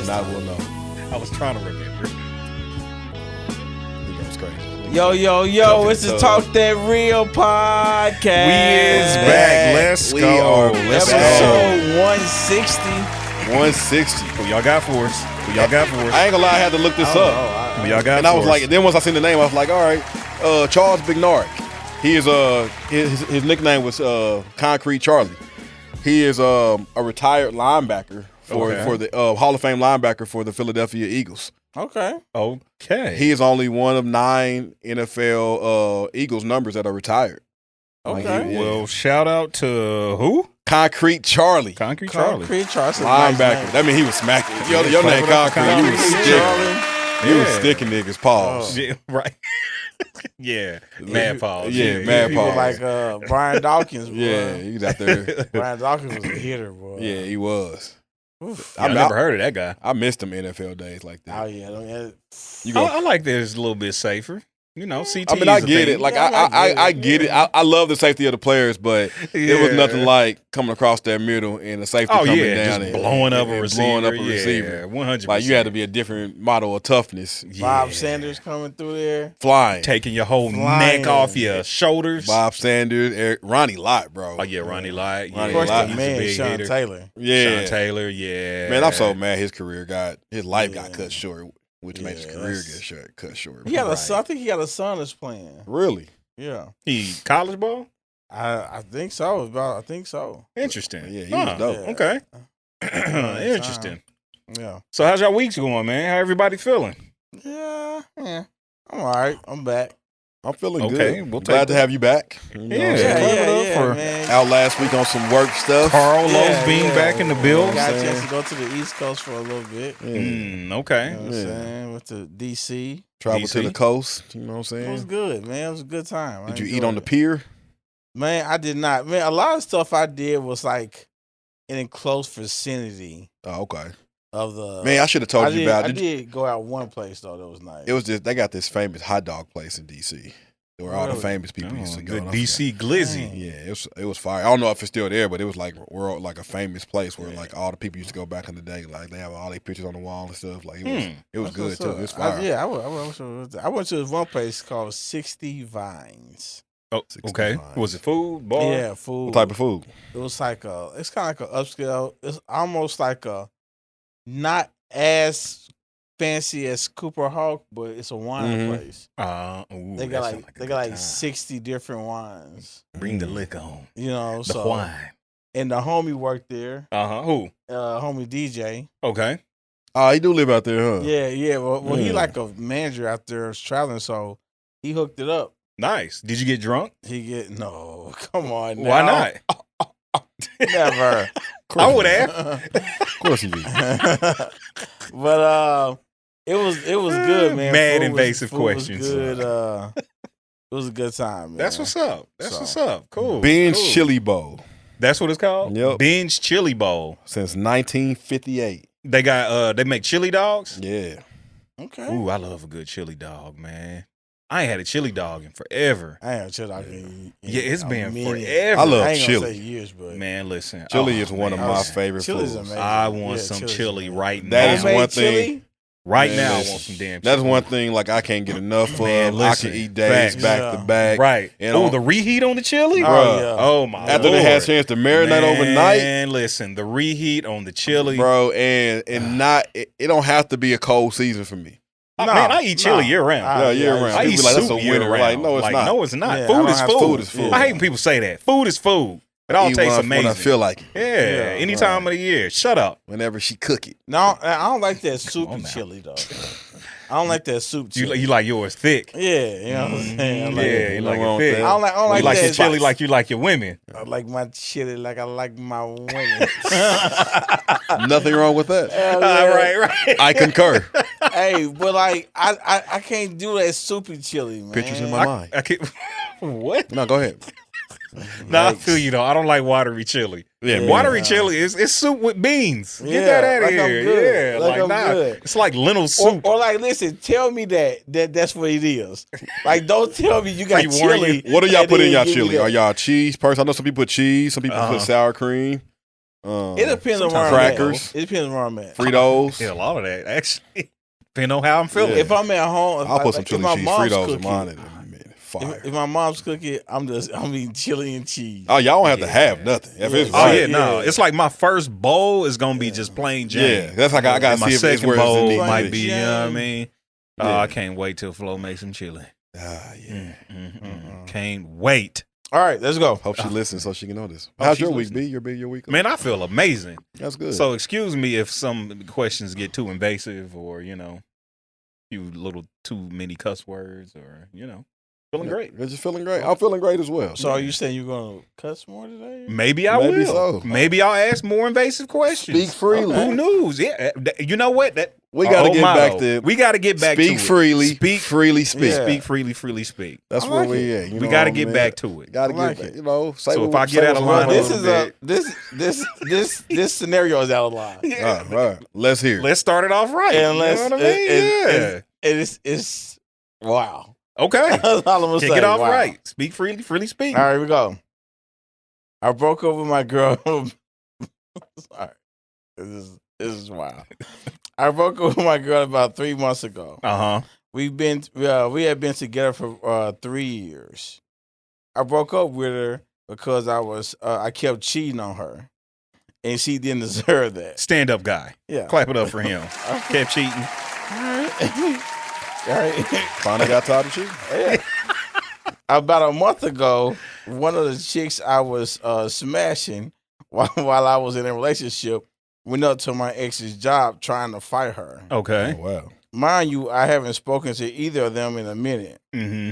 Not will know. I was trying to remember. He goes crazy. Yo, it's the Talk That Real podcast. We is back. Let's go. Let's go. Episode 160. 160. Who y'all got for us? Who y'all got for us? I ain't gonna lie, I had to look this up. Who y'all got And for I was us? like, then once I seen the name, I was like, all right, Charles Bignard. He is his nickname was Concrete Charlie. He is a retired linebacker for the Hall of Fame linebacker for the Philadelphia Eagles. Okay. He is only one of 9 NFL Eagles numbers that are retired. Okay. Well, shout out to who? Concrete Charlie. Concrete Charlie. Concrete Charlie. Linebacker. That mean he was smacking. Your name Concrete. You was sticking. You was sticking niggas. Pause. Yeah, right. Yeah. Mad pause. Yeah, mad People pause. like Brian Dawkins, boy. Yeah, he was out there. Brian Dawkins was a hitter, boy. Yeah, he was. Oof. I never heard of that guy. I missed them NFL days like that. Oh, yeah. You go, I like that it's a little bit safer. You know, CT. I mean, I get it. Like, I get it. I love the safety of the players, but it was nothing like coming across that middle and the safety coming down just and blowing up a and receiver. blowing up a receiver. 100%. Like, you had to be a different model of toughness. Bob Sanders coming through there. Flying. Taking your whole neck off your shoulders. Bob Sanders, Ronnie Lott, bro. Oh, yeah, Ronnie Lott. Yeah, Of course, Lott, the he's a man, big Sean hitter. Taylor. Yeah. Sean Taylor, yeah. Man, I'm so mad his life got cut short, which made his Yeah, career that's- get cut short. He got Right. a son. I think he got a son that's playing. Really? Yeah. He college ball? I think so. I think so. Interesting. Yeah, he was dope. Okay. Yeah. Interesting. Yeah. So how's y'all weeks going, man? How everybody feeling? Yeah. I'm all right. I'm back. I'm feeling Okay, good. we'll Glad take to it. have you back. You know what I'm Yeah, saying? for man. Out last week on some work stuff. Carlos Yeah, being yeah. back in the building. Got a saying? chance to go to the East Coast for a little bit. You Yeah. Okay. know what I'm Yeah. saying? Went to D.C. Travel to DC. the coast. You know what I'm It was saying? good, man. It was a good time. Did you eat on the pier? Man, I did not. Man, a lot of stuff I did was like in close vicinity Oh, okay. of the. Man, I should have told you about I it. did go out one place though that was nice. It was just they got this famous hot dog place in DC where all the Really? famous people used to go. Good And I DC glizzy. Dang. forgot. Yeah, it was fire. I don't know if it's still there, but it was like a famous place where Yeah. like all the people used to go back in the day. Like they have all their pictures on the wall and stuff. Like it was That's good what's too. up. It was fire. I went to this one place called 60 Vines. Oh, 60 okay. vines. Was it food, bar? Yeah, food. What type of food? It was like it's kind of like an upscale. It's almost like a not as fancy as Cooper Hawk, but it's a wine Mhm. place. Ooh, They that got sound like a good time. 60 different wines. Bring the liquor on. You know, The so wine. and the homie worked there. Who? Homie DJ. Okay. Oh, he do live out there, huh? Yeah. Well, he Mm. like a manager out there traveling, so he hooked it up. Nice. Did you get drunk? He get no, come on, now. Why not? Never. I would have. Of course he did. But it was good, man. Mad Food invasive food was questions. good. It was a good time, man. That's what's up. That's So- what's up. Cool. Ben's cool. Chili Bowl That's what it's called? Yep. Ben's Chili Bowl. since 1958. They got they make chili dogs. Yeah. Okay. Ooh, I love a good chili dog, man. I ain't had a chili dog in forever. I ain't chill out in Yeah, it's a been minute. forever. I love I ain't chili. gonna say years, but Man, listen. Chili oh, is one of man. my favorite Chili's foods. amazing. I want Yeah, some chili's chili amazing. right That now. is Homemade one thing. chili? Right Man, now, I listen. want some damn chili. That's one thing like I can't get enough of. Man, I listen, can eat days facts. back Yeah. to back. Right. And Oh, on- the reheat on the chili? Oh, Bruh. yeah. Oh, my After Lord. they had a chance to marinate Man, overnight, listen, the reheat on the chili. bro, and not it don't have to be a cold season for me. Man, I eat chili year round. Ah, Yeah, year round. I People eat be like, that's soup a year winter. round. Like, no, it's not. No, it's not. Yeah, I food don't is have food. Food is food. I hate when people say that. Food is food. It all Eat tastes when amazing. I feel like it. Yeah, any time of the year. Shut up. Whenever she cook it. No, I don't like that on soupy now. chili though. I don't like that soup You, chili. you like yours thick. Yeah, you know what I'm saying. I like, Yeah, you like Nothing wrong it with thick. that. I don't like You like that your chili spice. like you like your women. I like my chili like I like my women. Nothing wrong with that. Right. I concur. Hey, but like I can't do that soupy chili, man. Pictures in my mind. I can't. What? No, go ahead. No, I feel you though. I don't like watery chili. Yeah, Watery chili is soup with beans. Get Yeah, that out of like I'm here. good. Yeah, Like I'm nah. good. It's like lentil soup. Or like, listen, tell me that's what it is. Like, don't tell me you got chili. What do y'all and put in then y'all give me chili? that. Are y'all cheese person? I know some people put cheese. Some people put sour cream. It depends on where I'm crackers. at. It depends on where I'm at. Fritos. Yeah, a lot of that actually. Depending on how I'm feeling. Yeah. If I'm at home, I'll put some chili cheese Fritos in cooking, mine and man, fire. if my mom's cooking, I'm eating chili and cheese. Oh, y'all don't have to have nothing. If it's Oh right. yeah, no. It's like my first bowl is gonna be just plain Jane. Yeah, that's like I got to my see if it's second where it's bowl in might be. You know what I mean? Yeah. I can't wait till Flo makes some chili. Yeah. Can't wait. All right, let's go. Hope she listens so she can know this. How's your week, B? Your week? Man, I feel amazing. That's good. So excuse me if some questions get too invasive or few little too many cuss words or feeling great. You're just feeling great. I'm feeling great as well. So are you saying you're gonna cuss more today? Maybe I will. So. Maybe I'll ask more invasive questions. Speak freely. Who knows? Yeah, you know what? We got to get back to. We got to get back to speak freely. Speak freely. Speak. Yeah. Speak freely. Freely speak. That's where we at. We got to get back to it. Got to get back. Say so if I get out of line, this scenario is out of line. Yeah. All right. Let's hear. Let's start it off right. And you know what I mean? It's wow. Okay. That's all I'm gonna Kick say. it off Wow. right. Speak freely. Freely speak. All right, here we go. I broke up with my girl. Sorry, this is wild. I broke up with my girl about 3 months ago. We had been together for 3 years. I broke up with her because I kept cheating on her, and she didn't deserve that. Stand up guy. Yeah, Clap it up for him. Kept cheating. All right. Finally got tired of cheating. Yeah. About a month ago, one of the chicks I was smashing while I was in a relationship went up to my ex's job trying to fight her. Okay. Oh, wow. Mind you, I haven't spoken to either of them in a minute. Mm-hmm.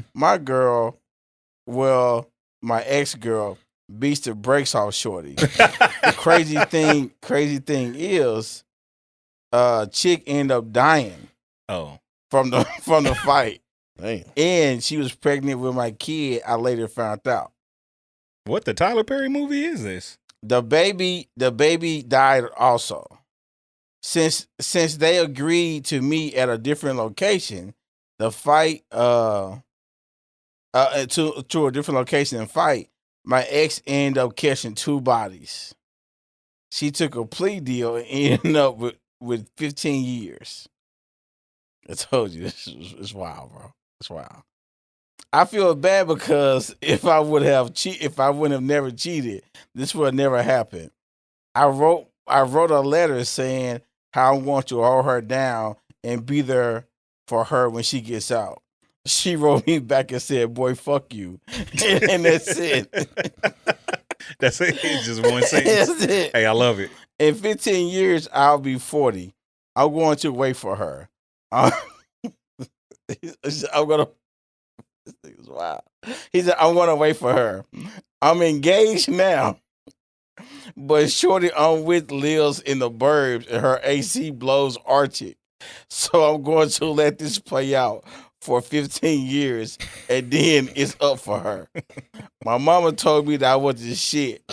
My ex-girl beats the brakes off shorty. The crazy thing is, chick ended up dying. Oh. From the fight. Damn. And she was pregnant with my kid, I later found out. What the Tyler Perry movie is this? The baby died also. Since they agreed to meet at a different location, the fight to a different location and fight, my ex ended up catching 2 bodies. She took a plea deal and ended up with 15 years. I told you, it's wild, bro. It's wild. I feel bad because if I wouldn't have never cheated, this would have never happened. I wrote a letter saying how I want to hold her down and be there for her when she gets out. She wrote me back and said, "Boy, fuck you," and that's it. That's it. It's just one sentence. That's it. Hey, I love it. In 15 years, I'll be 40. I'm going to wait for her. I'm gonna. This thing is wild. He said, "I'm gonna wait for her. I'm engaged now, but shorty I'm with lives in the burbs and her AC blows Arctic. So I'm going to let this play out for 15 years, and then it's up for her. My mama told me that I was the shit,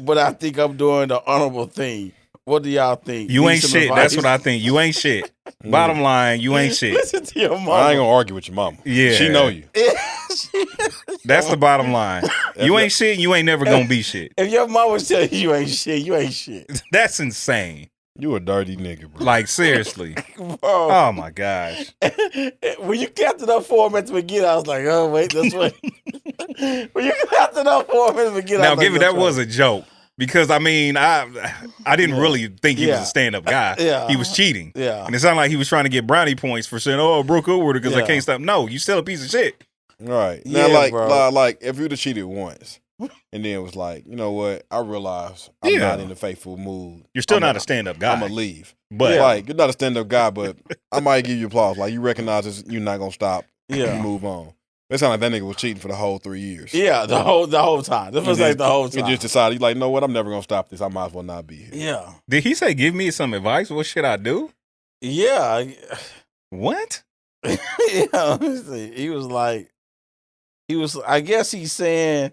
but I think I'm doing the honorable thing. What do y'all think? You ain't shit. That's what I think. You ain't shit. Bottom line, you ain't shit. Listen to your mama. I ain't gonna argue with your mama. Yeah. She know you. That's the bottom line. You ain't shit. You ain't never gonna be shit. If your mama tell you ain't shit, you ain't shit. That's insane. You a dirty nigga, bro. Like seriously. Bro. Oh my gosh. When you captured up for him at the beginning, I was like, oh wait, that's what. When you captured up for him at the beginning, Now, I was give it like, that was a joke. Because I mean, I didn't really think he was a stand-up guy. Yeah. He was cheating. Yeah. And it sounded like he was trying to get brownie points for saying, "Oh, I broke up with her because I Yeah. can't stop." No, you still a piece of shit. Right. Yeah, Now, bro. like if you'd have cheated once and then it was like, you know what, I realize I'm Yeah. not in the faithful mood. You're still not a stand-up guy. I'm going to leave. But Like, you're not a stand-up guy, but I might give you applause. Like, you recognize you're not going to stop. Yeah. You move on. It sounded like that nigga was cheating for the whole 3 years. Yeah, the whole time. This was like the whole time. He just decided, he's like, you know what, I'm never going to stop this. I might as well not be here. Yeah. did he say, "Give me some advice"? What should I do? Yeah. What? Yeah. He was like, I guess he's saying,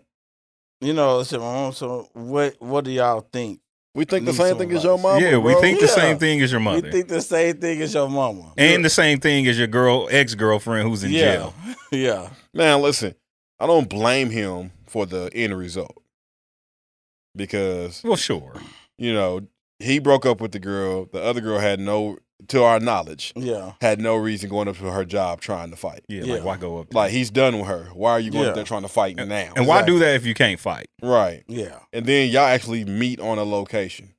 so what do y'all think? We think the Need same some thing as your advice. mama, Yeah, we bro. think the Yeah. same thing as your We mother, think the same thing as your mama. and the same thing as your ex-girlfriend who's in jail. Yeah. Now, listen, I don't blame him for the end result. Because Well, sure. you know, he broke up with the girl. The other girl had no, to our knowledge, had no reason going up to her job trying to fight. Yeah, like why go up there? Like he's done with her. Why are you going up there trying to fight now? And why do that if you can't fight? Right. Yeah. And then y'all actually meet on a location.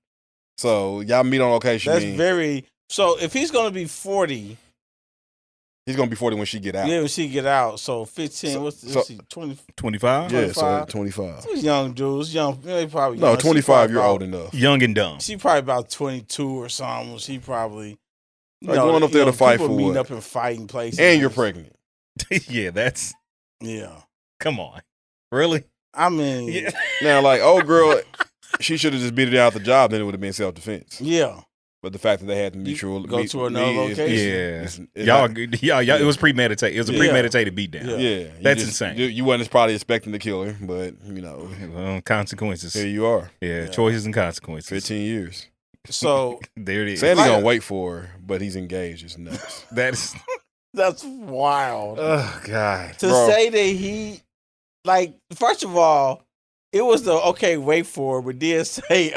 So y'all meet on location. That's very. So if he's going to be 40. He's going to be 40 when she get out. Yeah, when she get out. So 15, what's 20? 25? Yeah, so 25. Those young dudes, they probably No, young. 25, you're old enough. Young and dumb. She probably about 22 or something. She probably like going up there to fight for meeting what? up in fighting places. And you're pregnant. Yeah, that's. Yeah. Come on. Really? I mean. Yeah. Now, like, old girl, she should have just beat it out the job, then it would have been self-defense. Yeah. But the fact that they had the mutual go to another location. Y'all, it was premeditated. It was a premeditated beatdown. Yeah. That's insane. You wasn't probably expecting to kill her, but, you know. Well, consequences. Here you are. Yeah, choices and consequences. 15 years. So. There it is. Sandy gonna wait for her, but he's engaged. It's nuts. That's wild. Oh, God. To say that he, like, first of all, it was the wait for it, but then say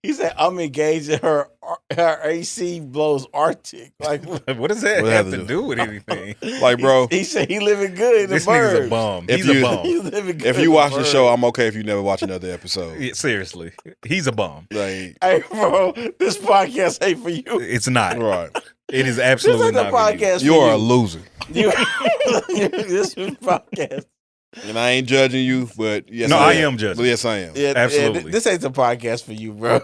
he said I'm engaged in her AC blows Arctic. Like what does that have to do with anything? Like, bro, he said he living good in this the birds. nigga's a bum. He's a bum. He's living good if you watch the show, I'm okay if you never watch another episode. Yeah, seriously, he's a bum. Like, hey, bro, this podcast ain't for you. It's not. Right. It is absolutely not for podcast. You are a loser. This is podcast. And I ain't judging you, but yes, I am judging. Yes, I am. Yeah, absolutely. This ain't the podcast for you, bro.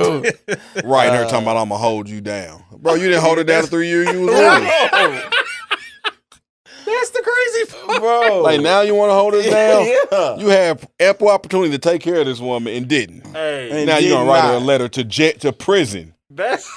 Right here talking about I'm gonna hold you down, bro. You didn't hold her down 3 years. You was with her. That's the crazy part, bro. Like now you want to hold her down? Yeah. You have ample opportunity to take care of this woman and didn't. Hey, now you're gonna write her a letter to prison. That's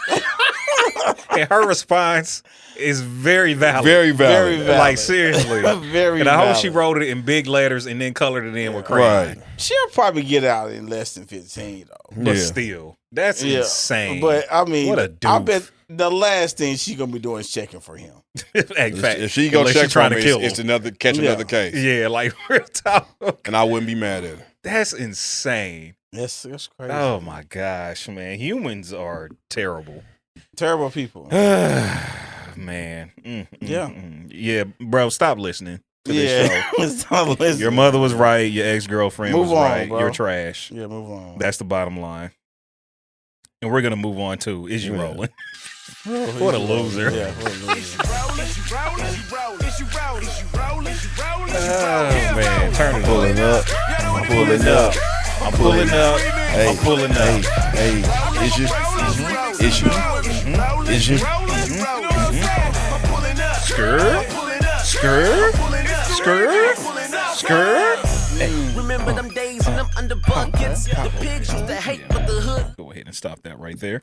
and her response is very valid. Very valid. Very valid. Like seriously. Very and I hope valid. she wrote it in big letters and then colored it in with crayon. Right. She'll probably get out in less than 15 though. But still, that's insane. But I mean, what a doof. I bet the last thing she gonna be doing is checking for him. If she go check for him, it's another case. Yeah, like real talk. And I wouldn't be mad at her. That's insane. That's crazy. Oh my gosh, man. Humans are terrible. Terrible people. Man. Yeah. Yeah, bro, stop listening to this show. Stop listening. Your mother was right. Your ex-girlfriend was right. bro. You're trash. Yeah, move on. That's the bottom line. And we're going to move on to Is You Rolling? What a loser. Yeah, what a loser. Oh, man. Turn it Pulling up. I'm pulling up. I'm pulling up. Hey, I'm pulling up. Hey, is you? Is you? Is you? Skirt. Skirt. Skirt. Skirt. Remember them days when I'm under buckets. The pigs used to hate, but the hood. Go ahead and stop that right there.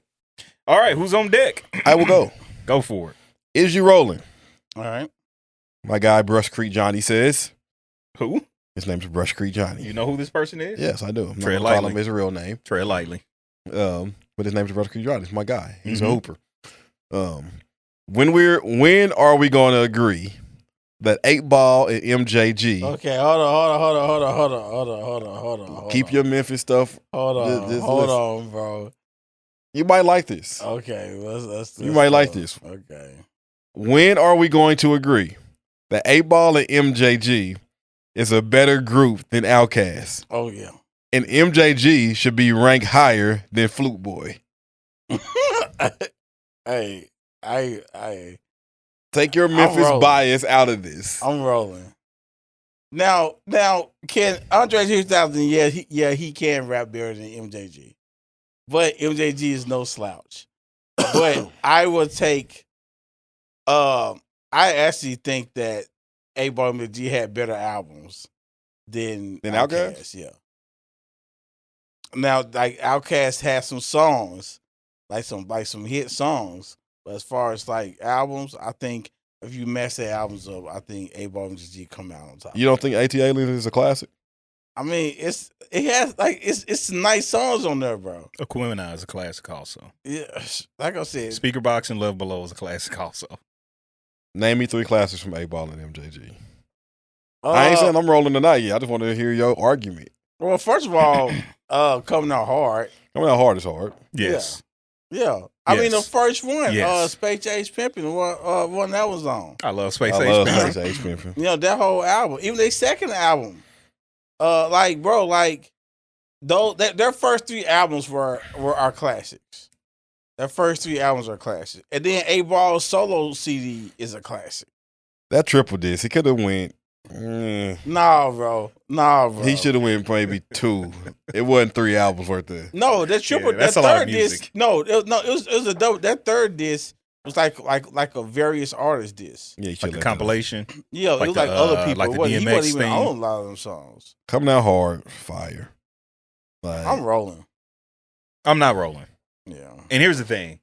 All right, who's on deck? I will go. Go for it. Is you rolling? All right. My guy Brush Creek Johnny says. Who? His name's Brush Creek Johnny. You know who this person is? Yes, I do. I'm Tread not gonna call lightly. him his real name. Tread lightly. But his name's Brush Creek Johnny. He's my guy. He's a hooper. When are we going to agree that 8 Ball and MJG? Okay, hold on. Keep your Memphis stuff. Hold on, bro. You might like this. Okay, let's You might like this. Okay. When are we going to agree that 8 Ball and MJG is a better group than Outkast? Oh yeah. And MJG should be ranked higher than Flute Boy. Hey, I Take your Memphis rolling. bias out of this. I'm rolling. Now, can Andre 3000? He can rap better than MJG, but MJG is no slouch. But I would take. I actually think that 8 Ball MJG had better albums than Outkast? Yeah. Now, like Outkast has some songs, like some hit songs. But as far as like albums, I think if you mess the albums up, I think 8 Ball and GG come out on top. You don't think AT Aliens is a classic? I mean, it's nice songs on there, bro. Aquemini is a classic also. Yeah, like I said, Speaker Box and Love Below is a classic also. Name me 3 classics from 8 Ball and MJG. I ain't saying I'm rolling tonight yet. I just want to hear your argument. Well, first of all, Coming Out Hard. Coming out hard is hard. Yes. Yeah. I mean, the Yes. first one, Yes. Space Age Pimpin', one that was on. I love Space I Age. love Pimpin'. Space Age Pimpin'. You know, that whole album. Even their second album. Like, bro, like, their first 3 albums were our classics. Their first 3 albums are classics. And then 8Ball's solo CD is a classic. That triple disc, he could have went. Nah, bro. He should have went maybe 2. It wasn't 3 albums worth of. No, that triple. Yeah, that's that a lot of third music. disc. No, it was a double. That third disc was like a various artist disc. Yeah, he Like should a have compilation. Yeah, Like it was the, like other people. like the He DMX wasn't even thing. on a lot of them songs. Coming out hard, fire. Like, I'm rolling. I'm not rolling. Yeah, And here's the thing.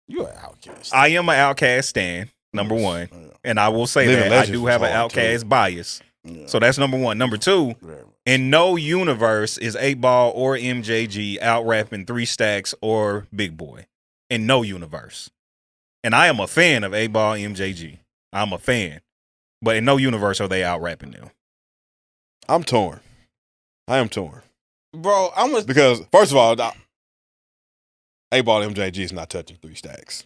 you an outcast. I am an Outkast stan, number one. Yeah, And I will say Living that I Legends do was have an hard, too. Outkast bias. yeah. So that's number one. Number two, Very much. in no universe is 8Ball or MJG out rapping 3 Stacks or Big Boy. In no universe. And I am a fan of 8Ball MJG. I'm a fan. But in no universe are they out rapping them. I'm torn. I am torn. Bro, I'm a Because, first of all, 8Ball MJG is not touching 3 Stacks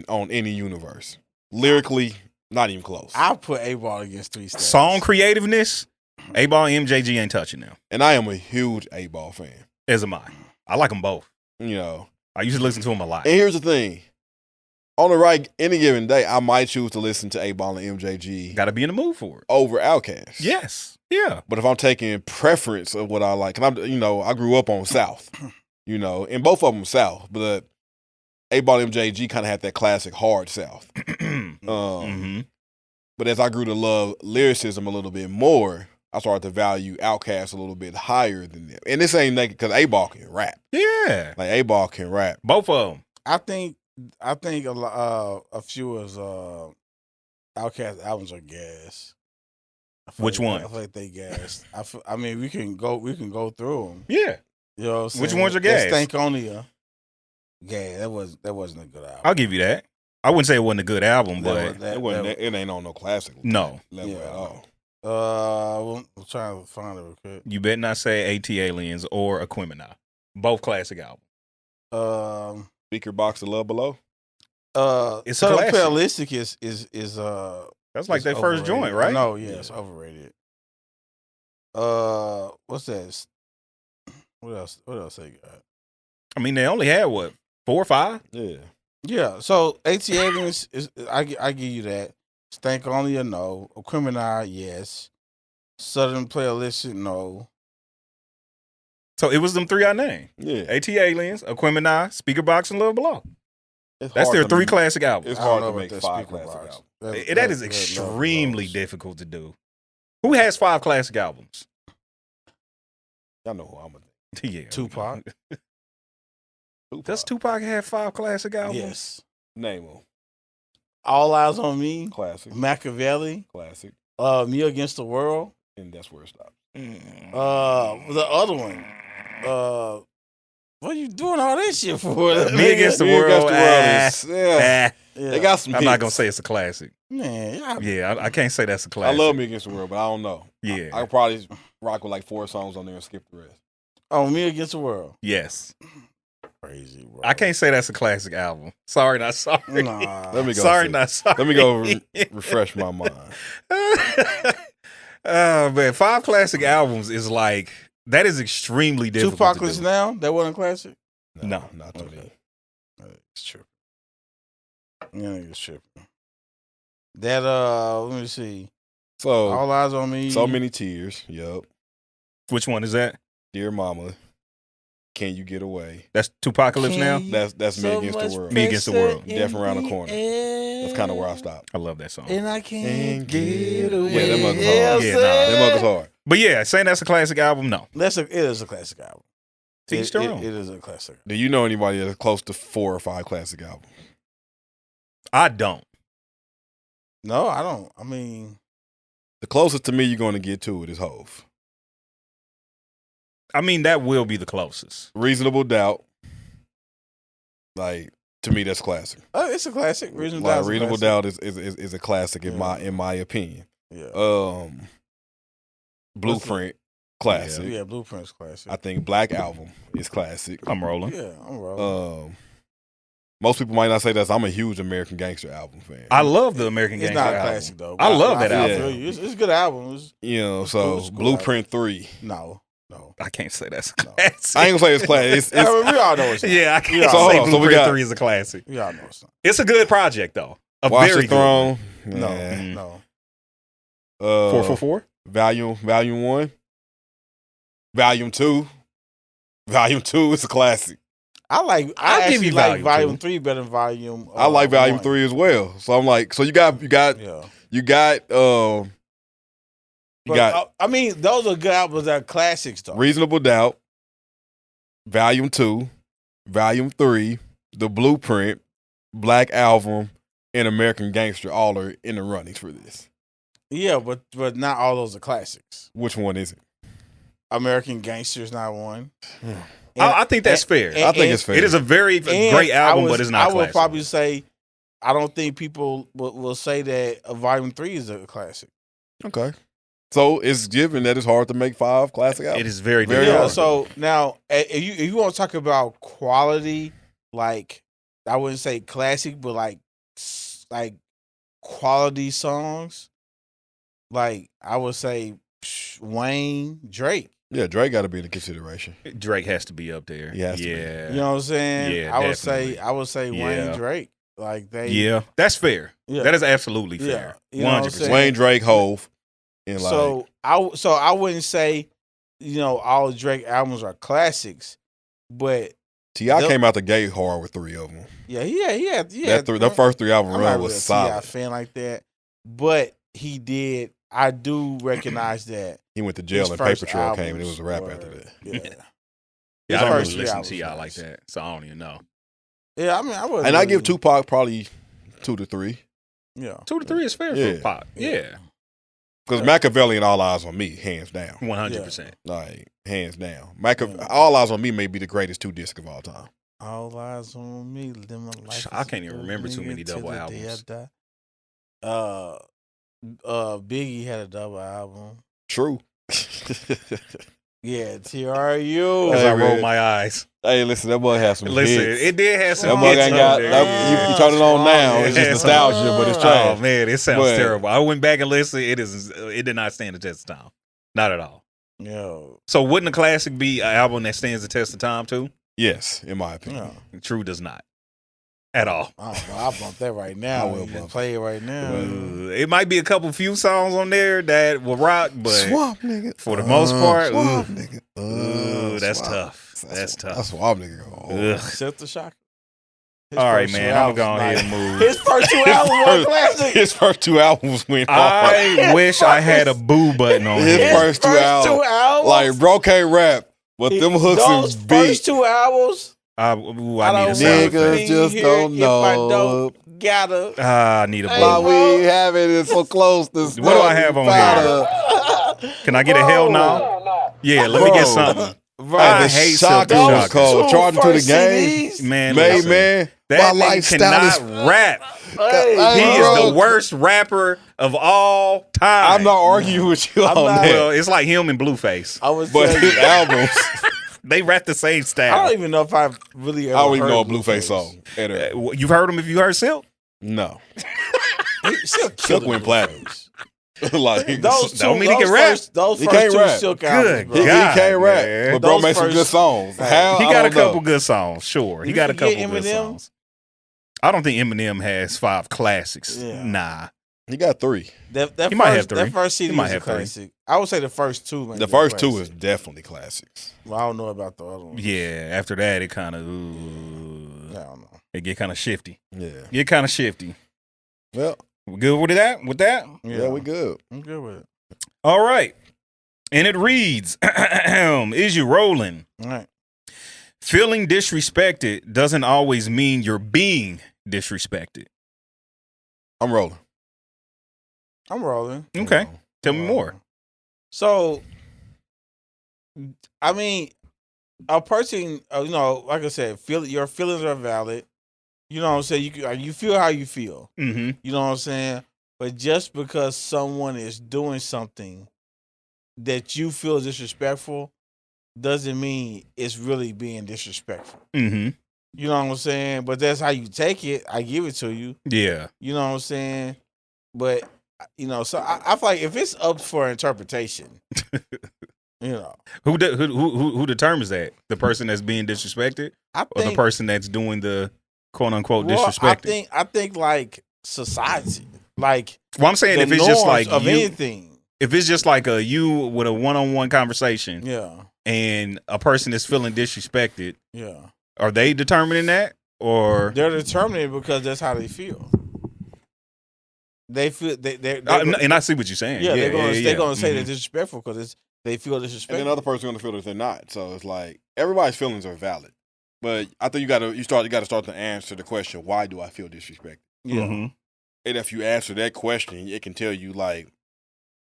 on any universe. Lyrically, not even close. I'll put 8Ball against 3 Stacks. Song creativeness, 8Ball MJG ain't touching them. And I am a huge 8Ball fan. As am I. I like them both. You know. I used to listen to them a lot. And here's the thing. On the right, any given day, I might choose to listen to 8Ball and MJG Got to be in the mood for it. over Outkast. Yes. Yeah. But if I'm taking preference of what I like, and I grew up on South, and both of them South, but 8Ball MJG kind of had that classic hard South. Mm-hmm. But as I grew to love lyricism a little bit more, I started to value Outkast a little bit higher than them. And this ain't naked because 8Ball can rap. Yeah. Like 8Ball can rap. Both of them. I think a few of Outkast albums are gas. Which one? I feel like they gas. I mean, we can go through them. Yeah. You know what I'm saying? Which ones are gas? Stankonia. Gas. That wasn't a good album. I'll give you that. I wouldn't say it wasn't a good album, but It ain't on no classic no. level Yeah. at all. I'm trying to find it real quick. You better not say AT Aliens or Aquemini. Both classic albums. Speaker Box of Love Below. It's Southern classic. Playalistic is That's like it's their first overrated. joint, right? No, yeah, it's overrated. What's that? What else they got? I mean, they only had what, 4 or 5? Yeah. Yeah, so AT Aliens is I give you that. Stankonia, no. Aquemini, yes. Southern Playalistic, no. So it was them 3 I named. Yeah. AT Aliens, Aquemini, Speaker Box, and Love Below. It's That's hard their to 3 make- classic albums. It's I don't hard know to about make that 5 Speaker classic Box. albums. That is extremely difficult to do. Who has 5 classic albums? Y'all know who I'm gonna Yeah. Tupac. Does Tupac have 5 classic albums? Yes. Name them. All Eyes on Me, Classic. Machiavelli, Classic. Me Against the World. And that's where it stops. The other one. What are you doing all this shit for? Me Against the Me World. Against the World is, yeah. Yeah. They got some I'm not hits. going to say it's a classic. Man, Yeah, I can't say that's a I classic. love Me Against the World, but I don't know. Yeah. I could probably rock with like 4 songs on there and skip the rest. Oh, Me Against the World. Yes. Crazy, bro. I can't say that's a classic album. Sorry, not sorry. Nah. Let me go. Sorry, see. not sorry. Let me go refresh my mind. Oh, man. 5 classic albums is like, that is extremely difficult Tupac to is do. Now? That wasn't classic? No. Not to Okay. me. It's tripping. Yeah, it's tripping. That let me see. So All Eyes on Me. So Many Tears. Yup. Which one is that? Dear Mama. Can You Get Away? That's Tupacalypse now? That's Me Against the World. Me Against the World. Death Around the Corner. That's kind of where I stopped. I love that song. And I can't get Yeah, away. them motherfuckers Yeah, hard. Yeah, son. nah. Them motherfuckers hard. But yeah, saying that's a classic album, no. It is a classic album. Teach their It own. is a classic. Do you know anybody that's close to 4 or 5 classic albums? I don't. No, I don't. I mean, The closest to me you're going to get to it is Hove. I mean, that will be the closest. Reasonable Doubt. Like, to me, that's classic. it's a classic. Reasonable Like, Doubt. Reasonable Doubt is a classic in Yeah. my opinion. Yeah. Blueprint. classic. Yeah, Blueprint's classic. I think Black Album is classic. I'm rolling. Yeah, I'm rolling. Most people might not say that. I'm a huge American Gangster album fan. I love the American It's Gangster not a album. classic though. I love that album. album. It's a good album. It's so cool Blueprint 3. No. I can't say that's a No. classic. I ain't gonna say it's classic. I mean, we all know it's not. Yeah, I can't Yeah. say So, hold on. So we Blueprint got- 3 is a classic. We all know it's not. It's a good project, though. A Watch very the Throne. good No, Yeah. no. 444? Volume 1. Volume 2. Volume 2 is a classic. I give actually you like Volume Volume two. 3 better than Volume. I like Volume 1. 3 as well. So I'm like, so you got Yeah. I mean, those are good albums that are classics though. Reasonable Doubt, Volume 2, Volume 3, The Blueprint, Black Album, and American Gangster all are in the runnings for this. Yeah, but not all those are classics. Which one is it? American Gangster's not one. I think that's fair. I think it's fair. It is a very great album, but it's not I would classic. probably say, I don't think people will say that Volume 3 is a classic. Okay. So it's given that it's hard to make 5 classic albums. It is very, Very difficult. Yeah. hard. So now, if you want to talk about quality, like I wouldn't say classic, but like quality songs, like I would say Wayne, Drake. Yeah, Drake got to be in the consideration. Drake has to be up there. He has to be. yeah. You know what I'm saying? Yeah, I would say Yeah. Wayne, Drake. Like they. Yeah, that's fair. Yeah. That is absolutely Yeah. fair. You know what I'm 100%. saying? Wayne, Drake, Hove, and like So I wouldn't say, all Drake albums are classics, but T.I. came out the gate hard with 3 of them. yeah, he had. That first 3 album I'm run not was really a solid. T.I. fan like that, but he did. I do recognize that He went to jail his and Paper first Trail came and it albums was a rap were- after that. Yeah, Yeah, His I don't first really listen three to T.I. like albums was that, so I don't even know. yeah. I mean, I was, And I give Tupac probably 2 to 3. Yeah, 2 to 3 is fair Yeah. for pop. Yeah, Because Machiavelli and All Eyes on Me, hands down. 100%. Like, hands down. All Eyes on Me may be the greatest 2 discs of all time. all eyes on me. Live my life I as can't a even good remember too nigga many till double the day albums. I die. Biggie had a double album. True. Yeah, TRU. As Hey, I roll man. my eyes. Hey, listen, that boy has some Listen, hits. it did have That some boy hits ain't on got. there. You turn it on now, it's Yeah. just nostalgia, but it's trash. Oh man, it sounds But- terrible. I went back and listened. It did not stand the test of time. Not at all. Yo, So wouldn't a classic be an album that stands the test of time too? Yes, in my opinion. yeah. True does not. At all. I don't know. I bump that right now. I will You just bump play it right now. It might be a couple few songs on there that will rock, but Swamp nigga. for the most part, Swamp ooh. nigga. Ooh, that's Swamp. tough. That's tough. That's Swamp nigga. Oh. Ugh. Set the shock. His All right, first two man. I'm albums going to go ahead and nice. move. His first two albums were classic. His first 2 albums went hard. I wish I had a boo button on His here. first two albums. Like, bro can't rap, but them hooks those and first beats. 2 albums. I I need a don't sound Niggas effect. be just here don't if I know. don't gotta. I need a Hey, Why boo. bro. we having it so close to What do I have on here? Can I get a hell no? Yeah, let me get Bro. something. Bro, I the hate shocker Silk was Shocker. cold. Charging to the game. CDs? Man, Made listen, man. that My nigga lifestyle is. cannot rap. Hey, He bro. is the worst rapper of all time. I'm not arguing with you I'm on not- that. Well, it's like him and Blueface. I was But tell his you, albums, They rap the same I style. don't even know if I've really ever I don't even heard know a Blueface song. You've heard him if you heard Silk? No. Silk Silk went platinum. like, Those two, Don't mean he those can rap. first, those He first can't 2 rap. Silk Good albums, bro. he God, can't rap, man. but bro Those made some first- good songs. Hey. How? He I got a don't know. couple good songs, sure. He You got a forget couple good Eminem? songs. I don't think Eminem has 5 classics. Yeah. Nah. He got 3. That He might have first, three. that first CD He might is a have three. classic. I would say the first 2. The first 2 is definitely classics. Well, I don't know about the other ones. Yeah, after that, it kind of, I don't know. it get kind of shifty. Yeah. Get kind of shifty. Well, We good with that? With that? yeah, we good. I'm good with it. All right. And it reads, is you rolling? All right. Feeling disrespected doesn't always mean you're being disrespected. I'm rolling. I'm rolling. Okay. Tell me more. So, I mean, a person, like I said, your feelings are valid. You know what I'm saying? You feel how you feel. Mm-hmm. You know what I'm saying? But just because someone is doing something that you feel disrespectful doesn't mean it's really being disrespectful. Mm-hmm. You know what I'm saying? But that's how you take it. I give it to you. Yeah. You know what I'm saying? But, so I feel like if it's up for interpretation, Who determines that? The person that's being disrespected, or the person that's doing the quote unquote disrespecting? I think like society, like. Well, I'm saying if it's just like of anything, if it's just like you with a one-on-one conversation, and a person is feeling disrespected, are they determining that, or they're determining it because that's how they feel? They feel and I see what you're saying. They're gonna say they're disrespectful because they feel disrespectful, and then other person's gonna feel that they're not. So it's like everybody's feelings are valid, but I think you got to start to answer the question: why do I feel disrespected? Yeah. Mm-hmm. And if you answer that question, it can tell you like,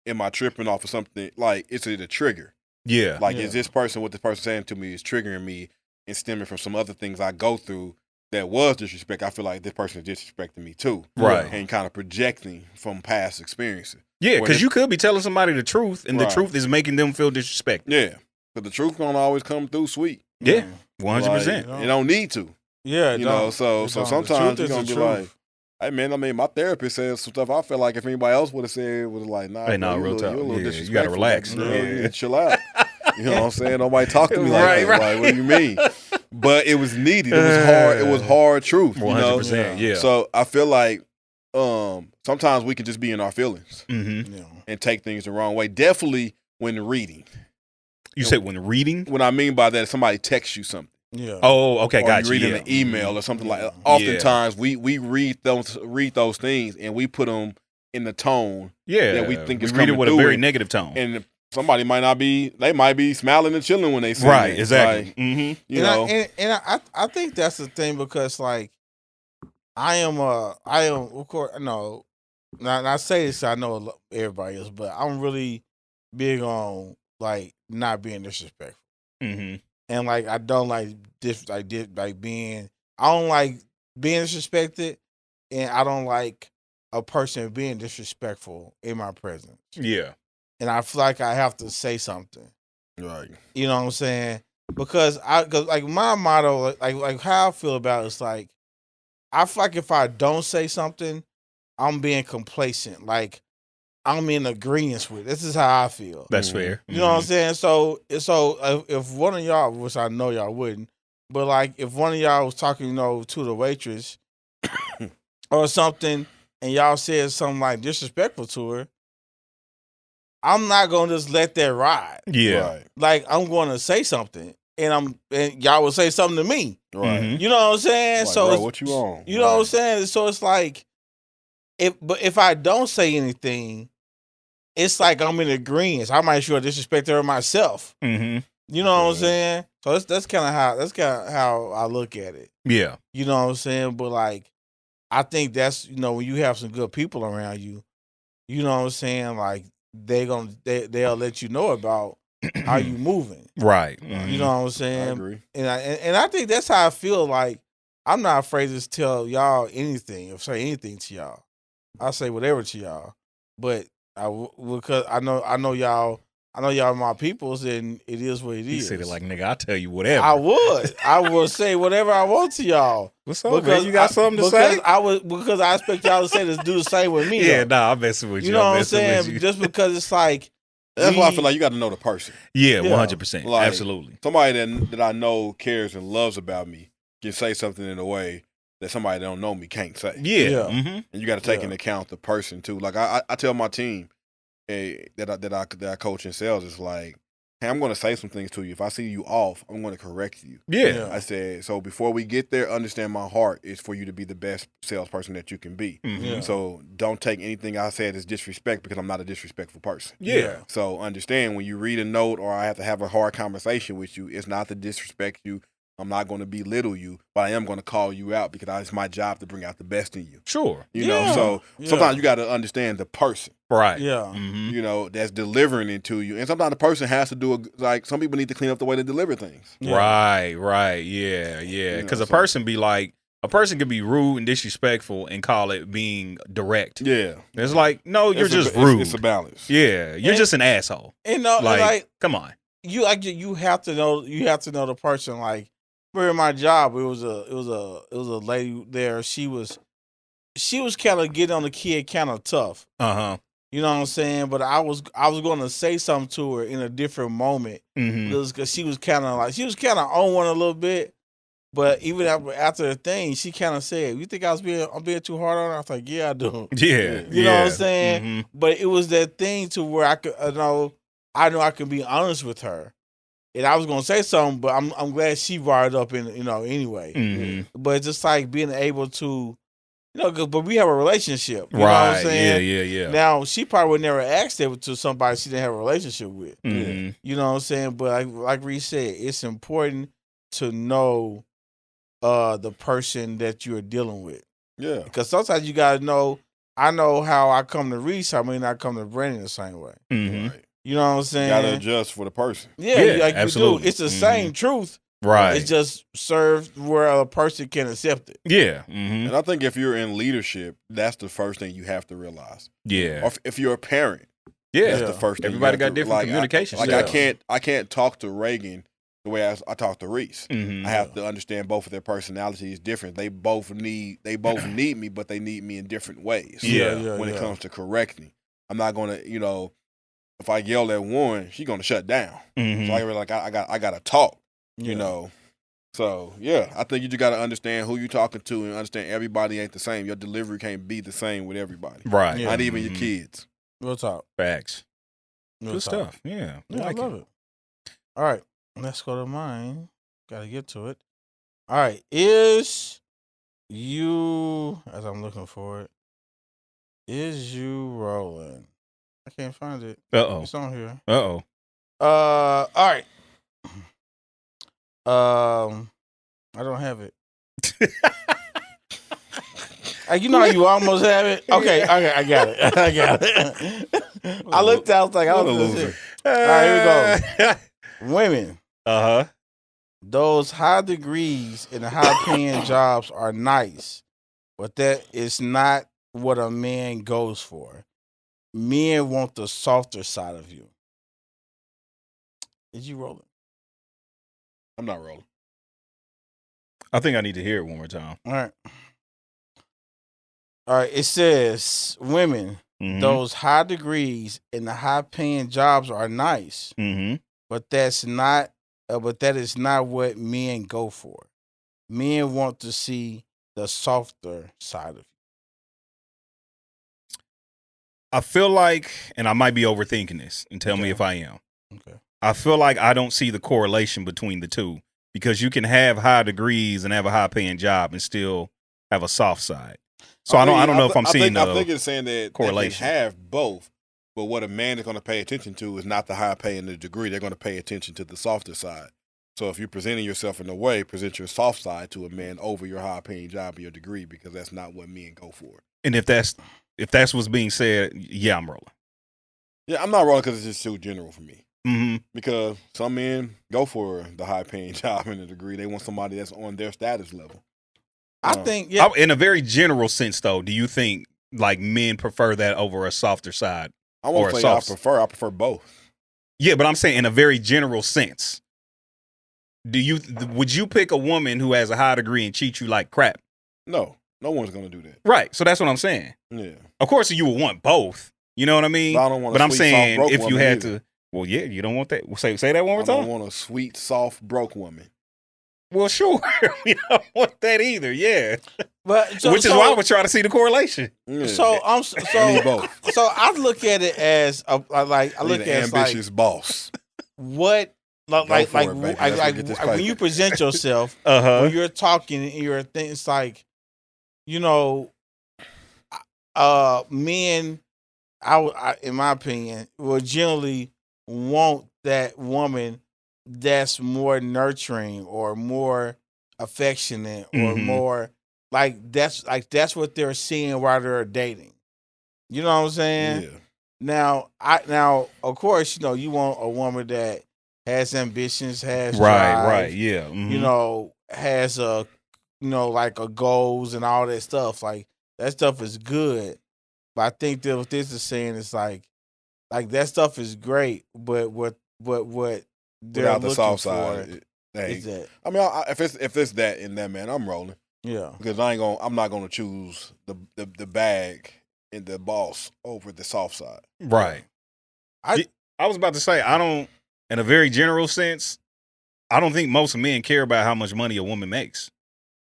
am I tripping off of something? Like, is it a trigger? Yeah. Like, is this person, what this person saying to me is triggering me and stemming from some other things I go through that was disrespect? I feel like this person is disrespecting me too. Right. And kind of projecting from past experiences. Yeah, because you could be telling somebody the truth, and the truth is making them feel disrespected. Yeah. But the truth don't always come through sweet. Yeah. 100%. Like, it don't need to. Yeah. So sometimes you're going to be like, hey, man, I mean, my therapist says some stuff I feel like if anybody else would have said, it was like, nah, hey, no, real talk. You got to relax. You need to chill out. You know what I'm saying? Nobody talk to me like that. Like, what do you mean? But it was needed. It was hard. It was hard truth. 100%. Yeah. So I feel like sometimes we can just be in our feelings and take things the wrong way. Definitely when reading. You said when reading? What I mean by that is somebody texts you something. Yeah. Oh, okay, or gotcha. you reading an email or something like that. Oftentimes we read those things and we put them in the tone that we think is coming read it with a very negative tone. And somebody they might be smiling and chilling when they see right, it. exactly. Like, you know. I think that's the thing because like I am of course no. Now I say this, I know everybody is, but I'm really big on like not being disrespectful. Mm-hmm. And like I don't like being I don't like being disrespected, and I don't like a person being disrespectful in my presence. Yeah. And I feel like I have to say something. Right. You know what I'm saying? Because like my motto, like how I feel about it is like I feel like if I don't say something, I'm being complacent. Like I'm in agreement with. This is how I feel. That's fair. You know what I'm saying? So if one of y'all, which I know y'all wouldn't, but like if one of y'all was talking, to the waitress or something, and y'all said something like disrespectful to her, I'm not gonna just let that ride. Yeah. Right. Like I'm gonna say something, and y'all will say something to me. Right. Mm-hmm. You know what I'm saying? Like, so bro, what you on? You know what I'm saying? So it's like if I don't say anything, it's like I'm in agreement. I might sure disrespect her myself. Mm-hmm. You know what I'm saying? So that's kind of how I look at it. Yeah. You know what I'm saying? But like, I think that's when you have some good people around you. You know what I'm saying? Like they'll let you know about how you moving. Right. Mm-hmm. You know what I'm saying? I agree. And I think that's how I feel. Like I'm not afraid to tell y'all anything or say anything to y'all. I say whatever to y'all, but because I know y'all my peoples, and it is what it is. He said it like, nigga, I'll tell you whatever. I would say whatever I want to y'all. What's up, man? You got something to say? Because I expect y'all to say this, do the same with me. Yeah, nah, I'm messing with you. You know what I'm saying? Just because it's like that's why I feel like you got to know the person. Yeah, 100%. Like, absolutely. Somebody that I know cares and loves about me can say something in a way that somebody that don't know me can't say. Yeah. Mm-hmm. And you got to take into account the person too. Like I tell my team that I coach in sales, is like, hey, I'm going to say some things to you. If I see you off, I'm going to correct you. Yeah. I said, so before we get there, understand my heart is for you to be the best salesperson that you can be. Mm-hmm. Yeah. So don't take anything I said as disrespect, because I'm not a disrespectful person. Yeah. So understand when you read a note or I have to have a hard conversation with you, it's not to disrespect you. I'm not going to belittle you, but I am going to call you out because it's my job to bring out the best in you. Sure. You know, so sometimes you got to understand the person. Right. Yeah. Mm-hmm. That's delivering it to you. And sometimes the person has to do like some people need to clean up the way they deliver things. Yeah. Right. Yeah. Because a person be like, A person could be rude and disrespectful and call it being direct. Yeah. It's like, no, you're just rude. rude. It's a balance. Yeah, you're just an asshole. You know, like, come on. You have to know the person. Like, for my job, it was a lady there. She was kind of getting on the kid, kind of tough. You know what I'm saying? But I was going to say something to her in a different moment because she was kind of on one a little bit. But even after the thing, she kind of said, "You think I'm being too hard on her?" I was like, "Yeah, I do." Yeah, you know what I'm saying. But it was that thing to where I know I can be honest with her, and I was gonna say something, but I'm glad she brought it up anyway. But it's just like being able to, but we have a relationship, you know what I'm saying? Yeah. Now she probably would never ask that to somebody she didn't have a relationship with. You know what I'm saying? But like Rece said, it's important to know the person that you're dealing with. Yeah. Because sometimes you gotta know. I know how I come to Rece. I mean, I come to Brandon the same way. Right. You know what I'm saying? You gotta adjust for the person. Yeah, absolutely. You do. It's the same truth. Right. It's just served where a person can accept it. Yeah. And I think if you're in leadership, that's the first thing you have to realize. Yeah. Or if you're a parent, that's the first thing. Everybody got different communication. I can't talk to Reagan the way I talk to Rece. I have to understand both of their personalities different. They both need me, but they need me in different ways. When it comes to correcting, I'm not gonna, if I yell at one, she's gonna shut down. So I gotta talk. You know. So I think you just gotta understand who you're talking to and understand everybody ain't the same. Your delivery can't be the same with everybody. Right. Not even your kids. Real talk. Facts. Real Good talk. stuff. Yeah. I love it. All right. Let's go to mine. Gotta get to it. All right. Is you, as I'm looking for it, is you rolling? I can't find it. It's on here. All right. I don't have it. You know how you almost have it? Okay, I got it. I looked out, I was like, I was a loser. All right, here we go. Women. Those high degrees and high paying jobs are nice, but that is not what a man goes for. Men want the softer side of you. Is you rolling? I'm not rolling. I think I need to hear it one more time. All right. It says, women, those high degrees and the high paying jobs are nice, but that is not what men go for. Men want to see the softer side of you. I feel like, and I might be overthinking this, and tell me if I am. Okay. I feel like I don't see the correlation between the two, because you can have high degrees and have a high paying job and still have a soft side. So I don't know if I'm seeing I think it's saying that correlation. They can have both, but what a man is going to pay attention to is not the high pay and the degree. They're going to pay attention to the softer side. So if you're presenting yourself in a way, present your soft side to a man over your high paying job and your degree, because that's not what men go for. And if that's what's being said, I'm rolling. Yeah, I'm not rolling because it's just too general for me. Because some men go for the high paying job and the degree. They want somebody that's on their status level. I think, in a very general sense, though, do you think like men prefer that over a softer side? I won't say I prefer both. Yeah, but I'm saying in a very general sense. Would you pick a woman who has a high degree and treat you like crap? No one's going to do that. Right. So that's what I'm saying. Yeah. Of course, you would want both. You know what I mean? But I don't want but a I'm sweet, saying soft, broke if you woman had either. to, well, yeah, you don't want that. Say that one more time. I don't want a sweet, soft, broke woman. Well, sure. We don't want that either. Yeah. But which is why we're trying to see the correlation. Yeah. So I need both. So I look at it as I look at an ambitious boss. What when you present yourself, when you're talking and you're thinking, it's like, men, I in my opinion, will generally want that woman that's more nurturing or more affectionate or more that's what they're seeing while they're dating. You know what I'm saying? Yeah. Now of course, you want a woman that has ambitions, has right, drive, yeah, has a like a goals and all that stuff. Like that stuff is good. But I think that what this is saying is like that stuff is great, but what they're Without the looking soft for side, is that. I mean, if it's that in that, man, I'm rolling. Yeah. Because I'm not gonna choose the bag and the boss over the soft side. Right. I was about to say, I don't, in a very general sense, I don't think most men care about how much money a woman makes.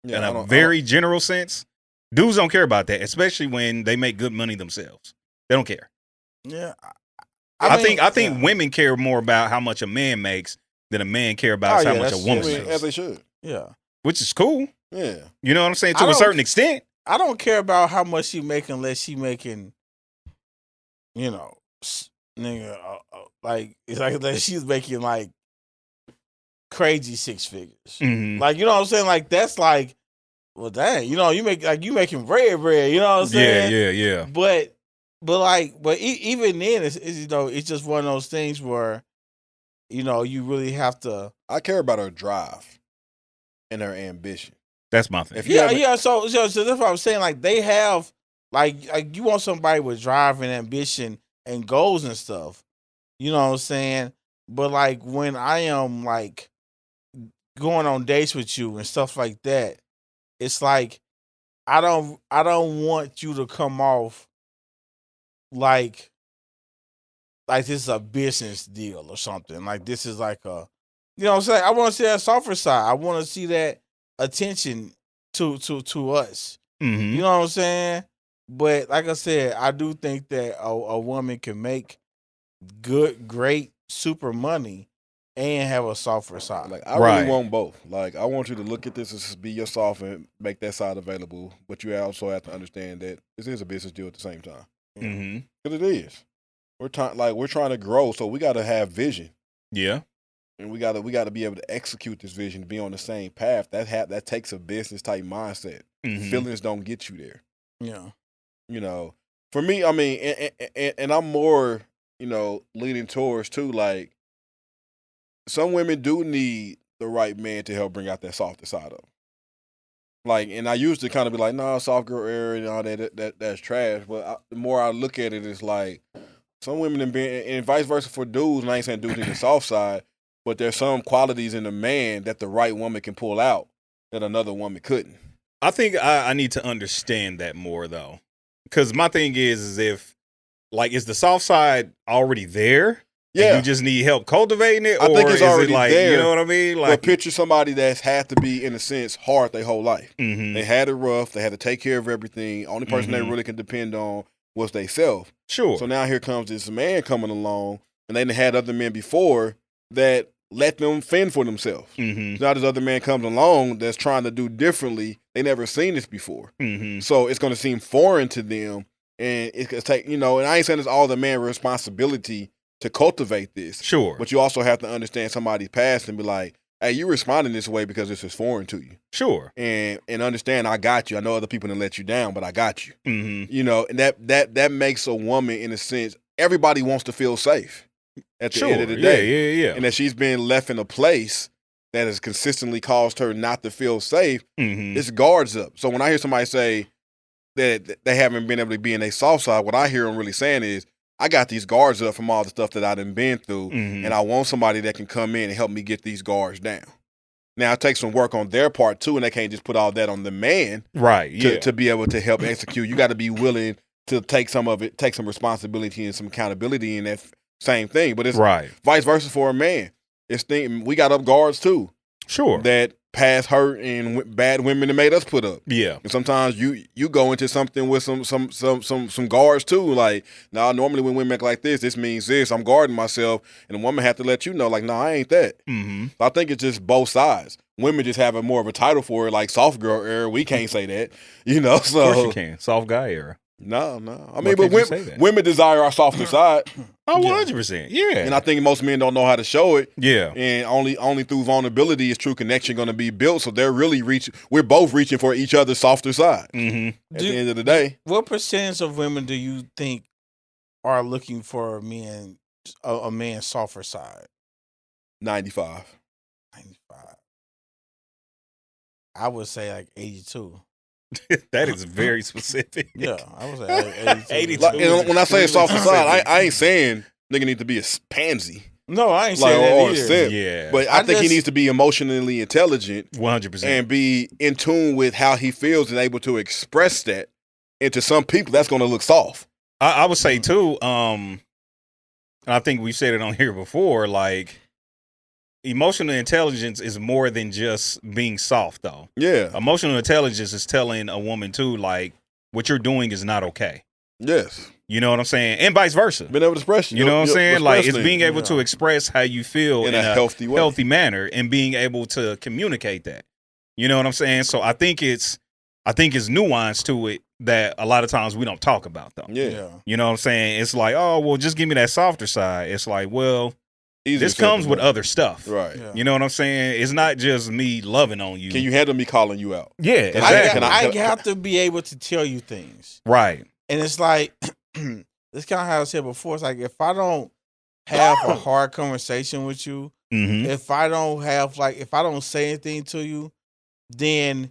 Yeah, In a very general sense, dudes don't care about that, especially when they make good money themselves. They don't care. Yeah. I think women care more about how much a man makes than a man care about how much a woman makes. As they should. Yeah. Which is cool. Yeah. You know what I'm saying? To a certain extent. I don't care about how much she making unless she making, nigga, like it's like that she's making like crazy six figures. Mm-hmm. Like, you know what I'm saying? Like that's like, well, dang, you making bread, you know what I'm saying? Yeah. But even then, it's just one of those things where, you really have to. I care about her drive and her ambition. That's my thing. So that's what I'm saying. Like they have, like you want somebody with drive and ambition and goals and stuff. You know what I'm saying? But like when I am like going on dates with you and stuff like that, it's like I don't want you to come off like this is a business deal or something. Like this is like a, you know what I'm saying? I want to see that softer side. I want to see that attention to us. Mm-hmm. You know what I'm saying? But like I said, I do think that a woman can make great, super money and have a softer side. Like I really want both. Like I want you to look at this as be your soft and make that side available, but you also have to understand that this is a business deal at the same time. Mm-hmm. Because it is. We're trying to grow, so we got to have vision. Yeah. And we got to be able to execute this vision, be on the same path. That takes a business type mindset. Mm-hmm. Feelings don't get you there. Yeah. For me, I mean, and I'm more, leaning towards too. Like some women do need the right man to help bring out that softer side of them. Like, and I used to kind of be like, nah, soft girl era and all that's trash. But the more I look at it, it's like some women and vice versa for dudes. And I ain't saying dudes need the soft side, but there's some qualities in a man that the right woman can pull out that another woman couldn't. I think I need to understand that more though, because my thing is if is the soft side already there? Yeah, you just need help cultivating it. I think it's already there. You know what I mean? Like, but picture somebody that's had to be, in a sense, hard their whole life. Mm-hmm. They had it rough. They had to take care of everything. Only person they really can depend on was they self. Sure. So now here comes this man coming along, and they had other men before that let them fend for themselves. Mm-hmm. So now this other man comes along that's trying to do differently. They never seen this before. Mm-hmm. So it's going to seem foreign to them, and it's going to take, and I ain't saying it's all the man's responsibility to cultivate this. Sure. But you also have to understand somebody's past and be like, hey, you responding this way because this is foreign to you. Sure. And understand I got you. I know other people didn't let you down, but I got you. Mm-hmm. And that makes a woman, in a sense, everybody wants to feel safe at the end of the day. Yeah. And that she's been left in a place that has consistently caused her not to feel safe, it's guards up. So when I hear somebody say that they haven't been able to be in a soft side, what I hear them really saying is, I got these guards up from all the stuff that I done been through, and I want somebody that can come in and help me get these guards down. Now, it takes some work on their part, too, and they can't just put all that on the man to be able to help execute. You got to be willing to take some of it, take some responsibility and some accountability in that same thing. But it's vice versa for a man. We got up guards, too. Sure. That past hurt and bad women that made us put up. Yeah. And sometimes you go into something with some guards too. Like, normally when women make like this means this. I'm guarding myself, and the woman have to let you know, like, I ain't that. Mm-hmm. So I think it's just both sides. Women just have more of a title for it, like soft girl era. We can't say that, So of course you can. Soft guy era. No. I mean, but women desire our softer side. Oh, 100%. Yeah. And I think most men don't know how to show it. Yeah. And only through vulnerability is true connection going to be built. So they're really we're both reaching for each other's softer side. Mm-hmm. At the end of the day. What percentage of women do you think are looking for a man's softer side? 95. 95. I would say like 82. That is very specific. Yeah, I would say like 82. 82. Like, and when I say extremely soft facade, specific. I ain't saying nigga need to be a pansy. No, I ain't Like, saying that or a either. simp. Yeah. But I think he just- needs to be emotionally intelligent 100%. and be in tune with how he feels and able to express that. And to some people, that's going to look soft. I would say too, I think we've said it on here before, like emotional intelligence is more than just being soft though. Yeah. Emotional intelligence is telling a woman too, like, what you're doing is not okay. Yes. You know what I'm saying? And vice versa. Being able to express. You know what I'm saying? Like, it's being able Yeah. to express how you feel In a healthy way. healthy manner and being able to communicate that. You know what I'm saying? So I think it's nuance to it that a lot of times we don't talk about though. Yeah. You know what I'm saying? It's like, oh, well, just give me that softer side. It's like, well, Easier this said than comes with done. other stuff. Right. Yeah. You know what I'm saying? It's not just me loving on you. Can you handle me calling you out? Yeah, Exactly. exactly. I have to be able to tell you things. Right. And it's like, it's kind of how I said before. It's like, if I don't have a hard conversation with you, Mm-hmm. if I don't say anything to you, then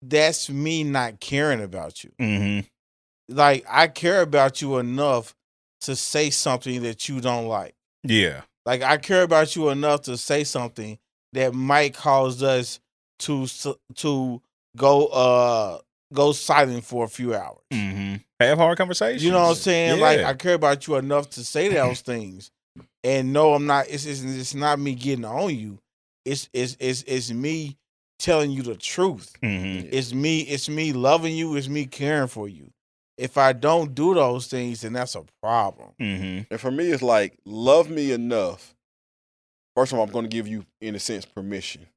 that's me not caring about you. Mm-hmm. Like, I care about you enough to say something that you don't like. Yeah. Like, I care about you enough to say something that might cause us to go silent for a few hours. Mm-hmm. Have hard conversations. You know what I'm saying? Yeah. Like, I care about you enough to say those things. And no, I'm not. It's not me getting on you. It's me telling you the truth. Mm-hmm. It's me loving you. It's me caring for you. If I don't do those things, then that's a problem. Mm-hmm. And for me, it's like, love me enough. First of all, I'm going to give you, in a sense, permission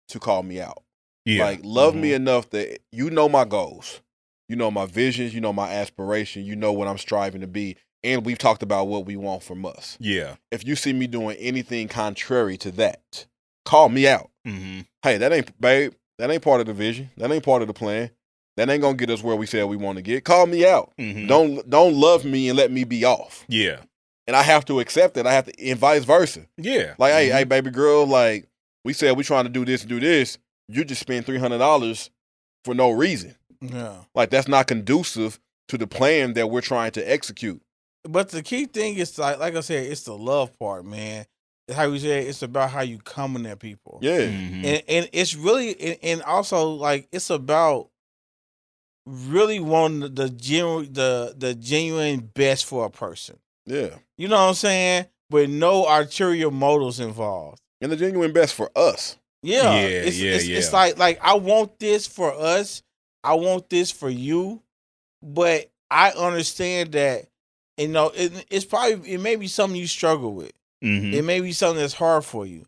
to call me out. Yeah. Like, love me enough that you know my goals. You know my visions. You know my aspiration. You know what I'm striving to be. And we've talked about what we want from us. Yeah. If you see me doing anything contrary to that, call me out. Mm-hmm. Hey, that ain't part of the vision. That ain't part of the plan. That ain't going to get us where we said we want to get. Call me out. Mm-hmm. Don't love me and let me be off. Yeah. And I have to accept it. I have to, and vice versa. Yeah. Like, hey, baby girl, like, we said we trying to do this and do this. You just spend $300 for no reason. Yeah. Like, that's not conducive to the plan that we're trying to execute. But the key thing is, like I said, it's the love part, man. It's how you said, it's about how you coming at people. Yeah. Mm-hmm. And it's really, and also, like, it's about really wanting the genuine best for a person. Yeah. You know what I'm saying? With no ulterior motives involved. And the genuine best for us. Yeah. Yeah, It's like I want this for us. I want this for you. But I understand that, you know, it may be something you struggle with. Mm-hmm. It may be something that's hard for you.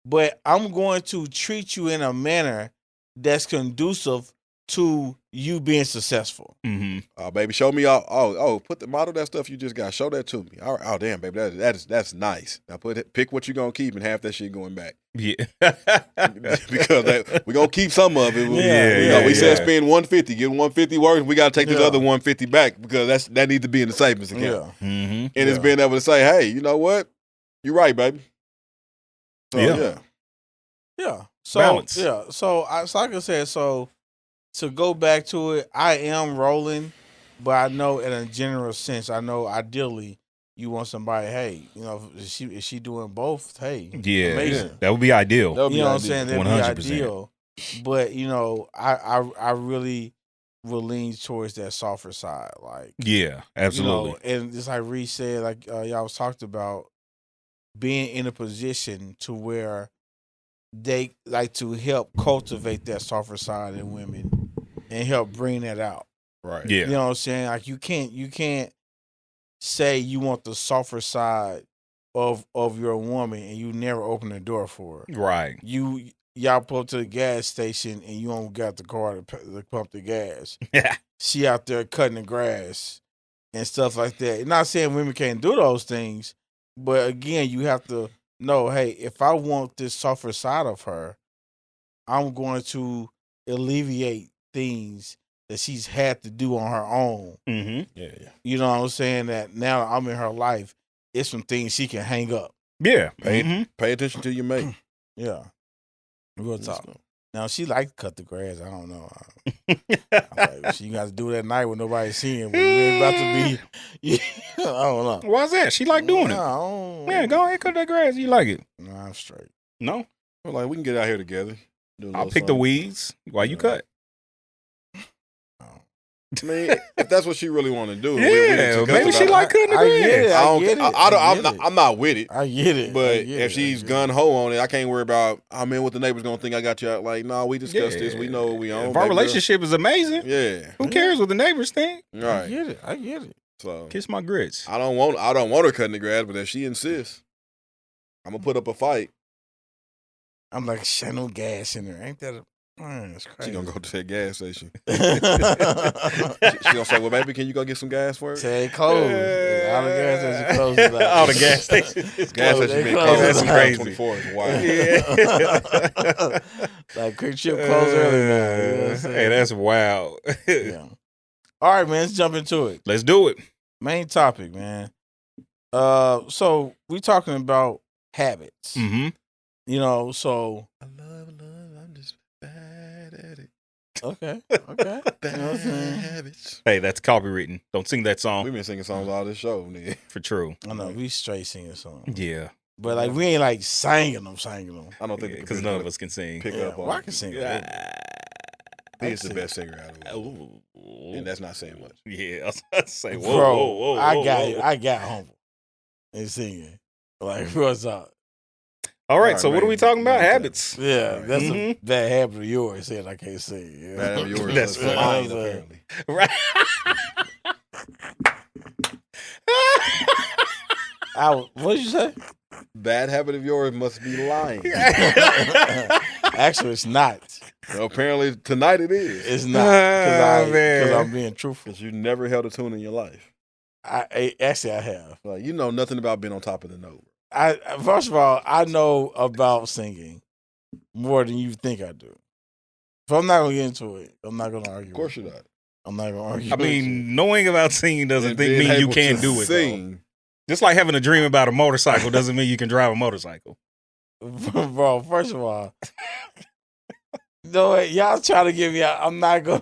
But I'm going to treat you in a manner that's conducive to you being successful. Mm-hmm. Oh, baby, show me all. Oh, put the model that stuff you just got. Show that to me. All right. Oh, damn, baby, that's nice. Now pick what you're gonna keep and half that shit going back. Yeah. Because we're gonna keep some of it. Yeah, we said spend $150, get $150 worth. We gotta take this other $150 back because that need to be in the savings account. Yeah. Mm-hmm. And it's being able to say, hey, you know what? You're right, baby. So, Yeah. Yeah. So Balance. yeah. So like I said, so to go back to it, I am rolling, but I know in a general sense, I know ideally you want somebody, hey, you know, is she doing both? Hey, Yeah. amazing. That would be ideal. That would be You know what I'm ideal. saying? That'd 100%. be ideal. But, you know, I really will lean towards that softer side. Like, Yeah, absolutely. you know, and just like Rece said, like y'all was talked about, being in a position to where they like to help cultivate that softer side in women and help bring that out. Right. Yeah. You know what I'm saying? Like you can't say you want the softer side of your woman and you never open the door for her. Right. Y'all pull up to the gas station and you don't got the car to pump the gas. Yeah. She out there cutting the grass and stuff like that. Not saying women can't do those things, but again, you have to know, hey, if I want this softer side of her, I'm going to alleviate things that she's had to do on her own. Mm-hmm. Yeah. You know what I'm saying? That now I'm in her life, it's some things she can hang up. Yeah. Pay, Mm-hmm. pay attention to your mate. Yeah. Real talk. Now she like to cut the grass. I don't know. I'm like, she got to do it at night when nobody's seeing. When you ain't about to be, I don't know. Why's that? She like doing it. Yeah, go ahead, cut that grass. You like it? No, I'm straight. No, We're like, we can get out here together. I'll pick the weeds while you cut. I mean, if that's what she really want to do, maybe she like cutting the grass. I'm not with it. I get it. But if she's gun ho on it, I can't worry about. I mean, what the neighbors gonna think I got you out. Like, no, we discussed this. We know what we own. If our relationship is amazing, who cares what the neighbors think? Right. I get it. So kiss my grits. I don't want her cutting the grass, but if she insists, I'm gonna put up a fight. I'm like, shit, no gas in there. Ain't that that's crazy. She gonna go to that gas station. She gonna say, well, baby, can you go get some gas for it? Say closed. All the gas stations closed. All the gas stations. Gas station been closed. That's crazy. 24 is wild. Yeah. Like Quick Trip closed early now. You know what I'm saying? Hey, that's wild. Yeah. All right, man. Let's jump into it. Let's do it. Main topic, man. So we talking about habits. Mm-hmm. You know, so I love, I'm just bad at it. okay. Bad You know what I'm saying? habits. Hey, that's copywritten. Don't sing that song. We've been singing songs all this show, nigga. For true. I know we straight singing songs. Yeah. But like we ain't like singing them. I don't think Because none of us can sing. pick Yeah, up on well, I it. can sing. He is the best singer out of the world. And that's not saying much. Yeah, I was about to say, whoa, Bro, whoa, whoa, I whoa, got whoa. it. I got humble and singing. Like what's up? All right, All so right, what are we talking about? man. Habits. Yeah, Right. that's Mhm. a bad habit of yours. Saying I can't sing. Yeah. Bad habit of yours. That's That's fine. lying, apparently. Right. What did you say? Bad habit of yours must be lying. Actually, it's not. Well, apparently, tonight it is. It's not Oh, because man. I'm being truthful. Because you never held a tune in your life. Actually I have. Like, you know nothing about being on top of the note. First of all, I know about singing more than you think I do. So I'm not gonna get into it. I'm not gonna argue. Of course with you're you. not. I'm not gonna argue. I with you. mean, knowing about singing doesn't And being mean you able can't to do it. Though. sing. Just like having a dream about a motorcycle doesn't mean you can drive a motorcycle. Bro, first of all, no, y'all trying to give me. I'm not gonna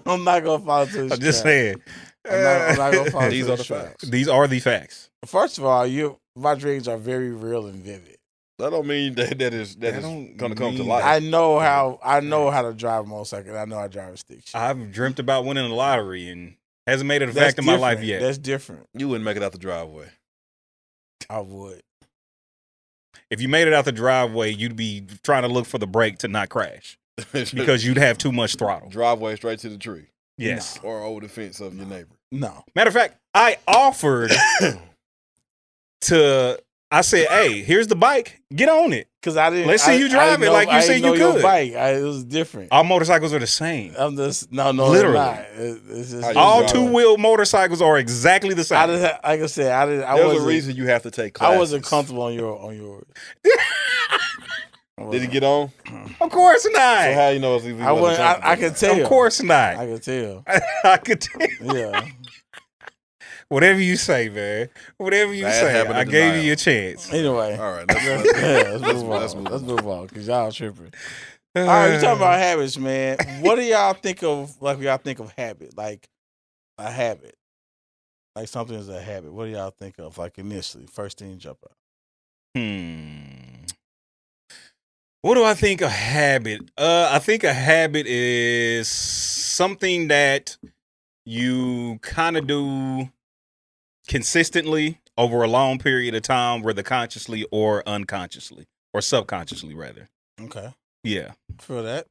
follow to this. I'm just trap. saying. I'm not gonna follow These to are this the trap. facts. These are the facts. First of all, my dreams are very real and vivid. That don't mean that is don't going to come to mean- life. I know how to drive a motorcycle. I know how to drive a stick shift. I've dreamt about winning the lottery and hasn't made it a fact in my life yet. That's different. You wouldn't make it out the driveway. I would. If you made it out the driveway, you'd be trying to look for the brake to not crash because you'd have too much throttle. Driveway straight to the tree. Yes. Or over the fence of your neighbor. No. Matter of fact, I offered I said, hey, here's the bike. Get on it. Because I didn't. Let's see you drive it like you said you Your could. bike. It was different. All motorcycles are the same. I'm just no, Literally. It's just How you All drive. two-wheel motorcycles are exactly the same. like I said, I There's wasn't. a reason you have to take classes. I wasn't comfortable on yours. Did he get on? Of course So not. how you know if he I wasn't wasn't. I comfortable? could tell. Of course not. I could tell. I could tell. Yeah. Whatever you say, man. Whatever you Bad say. habit of I gave you denial. a chance. Anyway. All right. Let's move on. Because y'all tripping. All right, we talking about habits, man. What do y'all think of? Like, when y'all think of habit, like a habit, like something is a habit. What do y'all think of? Like initially, first thing jump out. What do I think a habit? I think a habit is something that you kind of do consistently over a long period of time, whether consciously or unconsciously or subconsciously, rather. Okay, Yeah. for that,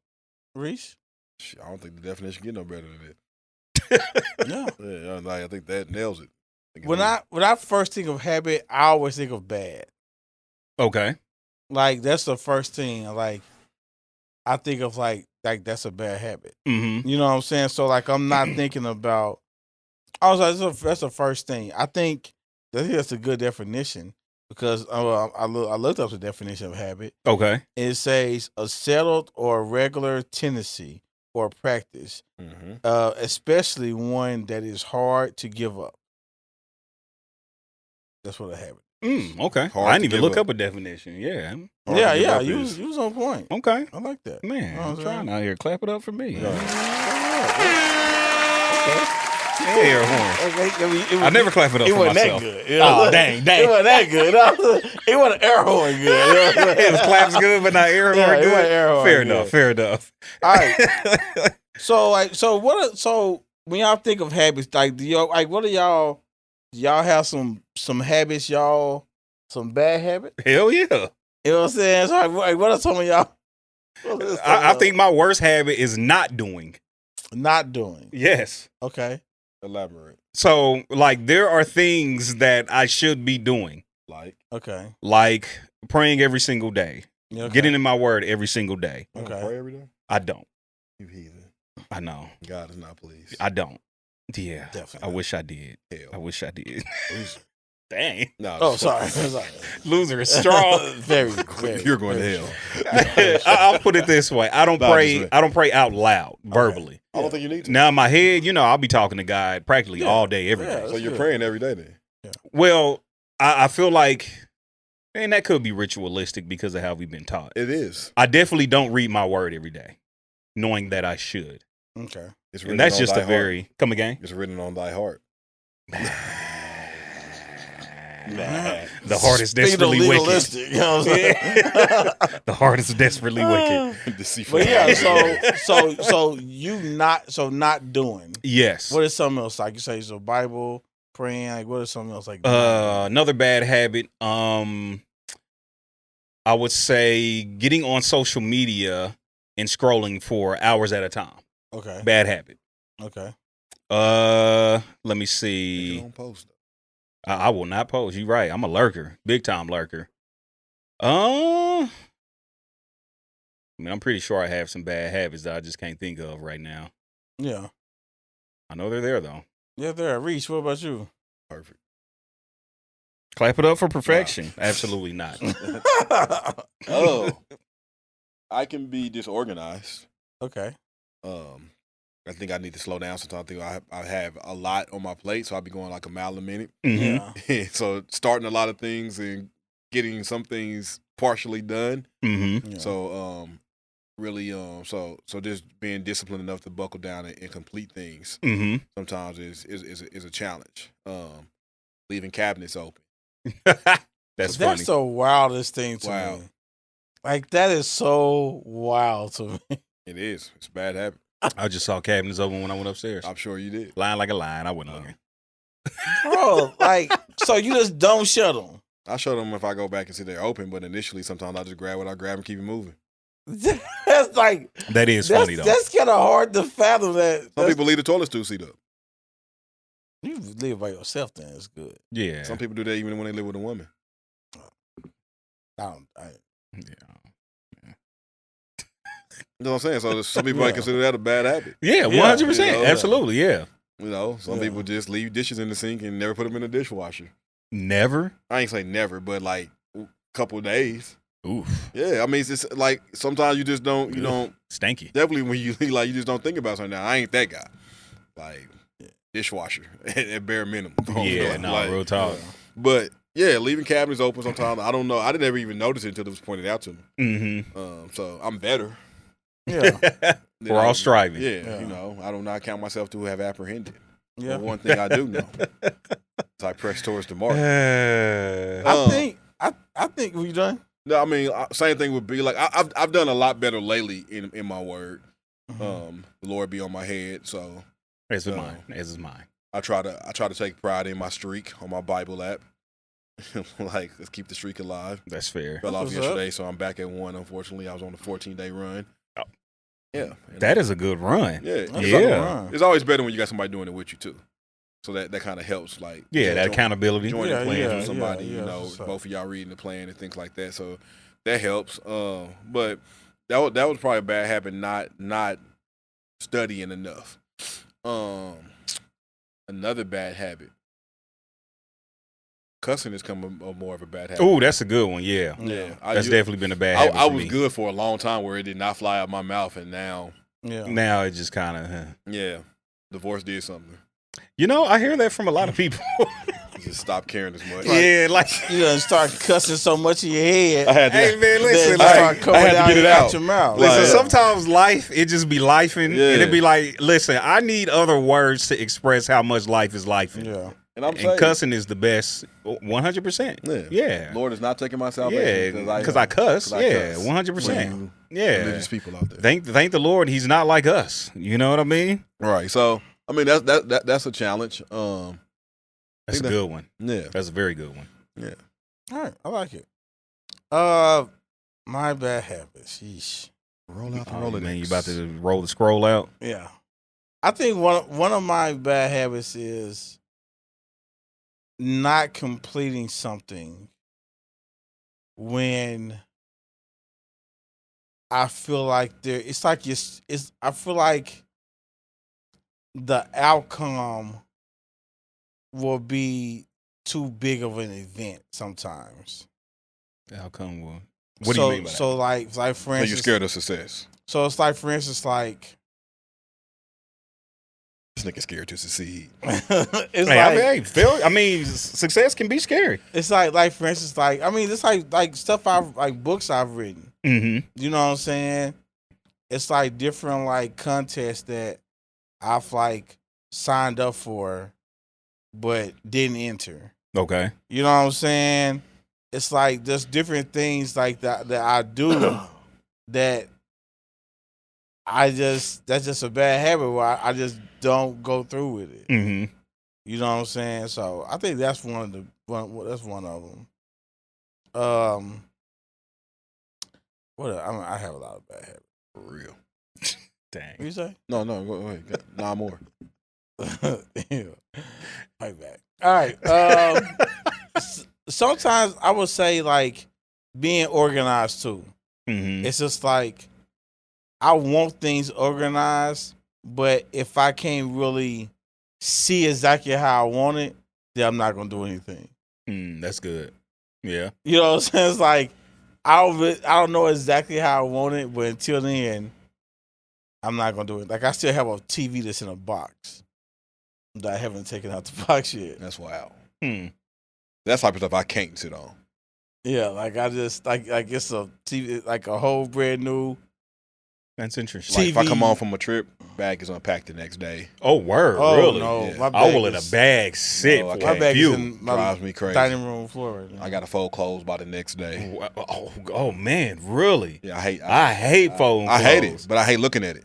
Rece. I don't think the definition get no better than that. Yeah. Yeah, I think that nails it. When I first think of habit, I always think of bad. Okay. Like that's the first thing. Like I think of like that's a bad habit. Mm-hmm. You know what I'm saying? So like I'm not thinking about. I was like, that's the first thing. I think that's a good definition because I looked up the definition of habit. Okay. It says a settled or regular tendency or practice, especially one that is hard to give up. That's what a habit. Okay. Hard I to didn't even give look up. up a definition. Yeah. Hard to give up You is- was on point. Okay. I like that. Man, You know what I'm I'm trying saying? out here. Clap it up for me. Okay. Yeah, air horn. Okay, I never clap it up It for wasn't myself. that good. You know what Oh, I'm saying? dang. It wasn't that good. It wasn't air horn good. You know what I'm saying? His claps good, but not air horn Yeah, it good. wasn't air horn Fair good. enough. Fair enough. All right. So when y'all think of habits, like what are y'all? Do y'all have some habits, y'all? Some bad habits? Hell yeah. You know what I'm saying? So like, what are some of y'all? I think my worst habit is not doing. not doing. Yes. Okay. Elaborate. So, like, there are things that I should be doing, Okay. like praying every single day, Yeah, okay. getting in my word every single day. You don't Okay. pray every day? I don't. You heathen. I know. God is not pleased. I don't. Yeah. Definitely. I wish I did. Hell. I wish I did. Dang. No, Oh, sorry. Sorry. Loser is strong. very, very. You're going very to hell. strong. I'll put it this way. I don't No, pray. just- I don't pray out loud, verbally. I don't think you need to. Now in my head, I'll be talking to God practically Yeah. all day, every day. Yeah. So you're good. praying every day then? Well, I feel like, and that could be ritualistic because of how we've been taught. It is. I definitely don't read my word every day, knowing that I should. Okay. It's And that's on just thy a very, come again? It's written on thy heart. The heart is Speaking of desperately wicked. legalistic, you know what I'm saying? The heart is desperately wicked. Deceitful. But yeah, so not doing. Yes. What is something else? Like you say, so Bible, praying, like what is something else like Another bad habit. I would say getting on social media and scrolling for hours at a time. Okay. Bad habit. Okay. Let me You see. don't post. I will not post. You're right. I'm a lurker, big time lurker. I mean, I'm pretty sure I have some bad habits that I just can't think of right now. Yeah. I know they're there though. Yeah, there. Reese, what about you? Perfect. Clap it up for perfection. Absolutely not. Oh. I can be disorganized. Okay. I think I need to slow down sometimes. I think I have a lot on my plate, so I'll be going like a mile a minute. Mhm. Yeah. So starting a lot of things and getting some things partially done. Mhm. Yeah. So really so just being disciplined enough to buckle down and complete things Mhm. sometimes is a challenge. Leaving cabinets open. That's funny. That's the wildest thing to Wow. me. Like that is so wild to me. It is. It's a bad habit. I just saw cabinets open when I went upstairs. I'm sure you did. Lying like a lion. I wasn't looking. Bro, like, so you just don't shut them. I show them if I go back and see they're open, but initially sometimes I just grab what I grab and keep it moving. That's like That is funny though. That's kind of hard to fathom. Some people leave the toilet stool seat up. You live by yourself, then it's good. Yeah. Some people do that even when they live with a woman. I Yeah. You know what I'm saying? So some people Yeah. might consider that a bad habit. Yeah, Yeah, 100%. you know, Absolutely, yeah. You know, some Yeah. people just leave dishes in the sink and never put them in the dishwasher. Never? I ain't say never, but like a couple of days. Oof. Yeah, I mean, it's just like sometimes you just don't, you Ugh. don't, Stanky. definitely when you like, you just don't think about something. Now, I ain't that guy. Like, dishwasher at bare minimum. Yeah, no, Like, real talk. But yeah, leaving cabinets open sometimes, I don't know. I didn't ever even notice it until it was pointed out to me. Mm-hmm. So I'm better. yeah, than We're I- all striving. Yeah, Yeah. you know, I do not count myself to have apprehended. yeah. But one thing I do know is I press towards the mark. I think we done. No, I mean, same thing would be like I've done a lot better lately in my word. Mm-hmm. The Lord be on my head, so As is mine. As is mine. I try to take pride in my streak on my Bible app. Like, let's keep the streak alive. That's fair. Fell off what's yesterday, so I'm back at 1. Unfortunately, I was on a 14-day run. Oh. Yeah, and That is a good run. yeah. That's Yeah. like a run. It's always better when you got somebody doing it with you too. So that kind of helps. Like, Yeah, that join- accountability. joining Yeah, plans yeah, with somebody, yeah, you know, that's what's up. both of y'all reading the plan and things like that. So that helps. But that was probably a bad habit, not studying enough. Another bad habit. Cussing has come a more of a bad habit. Oh, that's a good one. Yeah. Yeah. That's definitely been a bad habit I for was me. good for a long time where it did not fly out my mouth, and now, Yeah. Now it just kind of, yeah, divorce did something. I hear that from a lot of people. Just stop caring as much. Yeah, like You done start cussing so much in your head. I had to, hey man, listen, That like, start coming I had to out get it out. your mouth. listen, Like- sometimes life, it just be lifing. Yeah. And it be like, listen, I need other words to express how much life is lifing. Yeah. and I'm And saying, cussing is the best, 100%. Yeah. Lord is not taking my Yeah, salvation because I cuss. Yeah, cuss. 100%. For Yeah. religious people out there. Thank the Lord, he's not like us. You know what I mean? Right. So I mean that's a challenge. That's a good one. Yeah. That's a very good one. Yeah. All right, I like it. My bad habit. Sheesh. Roll out the Oh, Rolodex. man, you about to roll the scroll out? Yeah. I think one of my bad habits is not completing something when I feel like I feel like the outcome will be too big of an event sometimes. The outcome will. What do you mean by that? So like for So instance, you're scared of success. So it's like, for instance, like This nigga scared to succeed. it's success can be scary. it's like for instance, like I mean, it's like stuff books I've written. Mm-hmm. You know what I'm saying? It's like different like contests that I've like signed up for, but didn't enter. Okay. You know what I'm saying? It's like there's different things like that I do that that's just a bad habit where I just don't go through with it. Mm-hmm. You know what I'm saying? So I think that's one of them. What I have a lot of bad habits. For real. Dang. What you say? No, go ahead. Nah, more. Yeah. Right back. All right. Sometimes I would say like being organized too. Mm-hmm. It's just like I want things organized, but if I can't really see exactly how I want it, then I'm not gonna do anything. That's good. Yeah. You know what I'm saying? It's like I don't know exactly how I want it, but until then, I'm not gonna do it. Like I still have a TV that's in a box that I haven't taken out the box yet. That's wild. Hmm. That's type of stuff I can't sit on. Yeah, like I just like it's a TV, like a whole brand new. That's interesting. Like if I TV. come home from a trip, bag is unpacked the next day. Oh, word. Oh really? no, Yeah. my I bag will let is- a bag sit No, I for can't. My bag a few. is in my Drives me crazy. dining room floor right now. I got to fold clothes by the next day. Oh, man, really? Yeah, I hate folding I hate clothes. it, but I hate looking at it.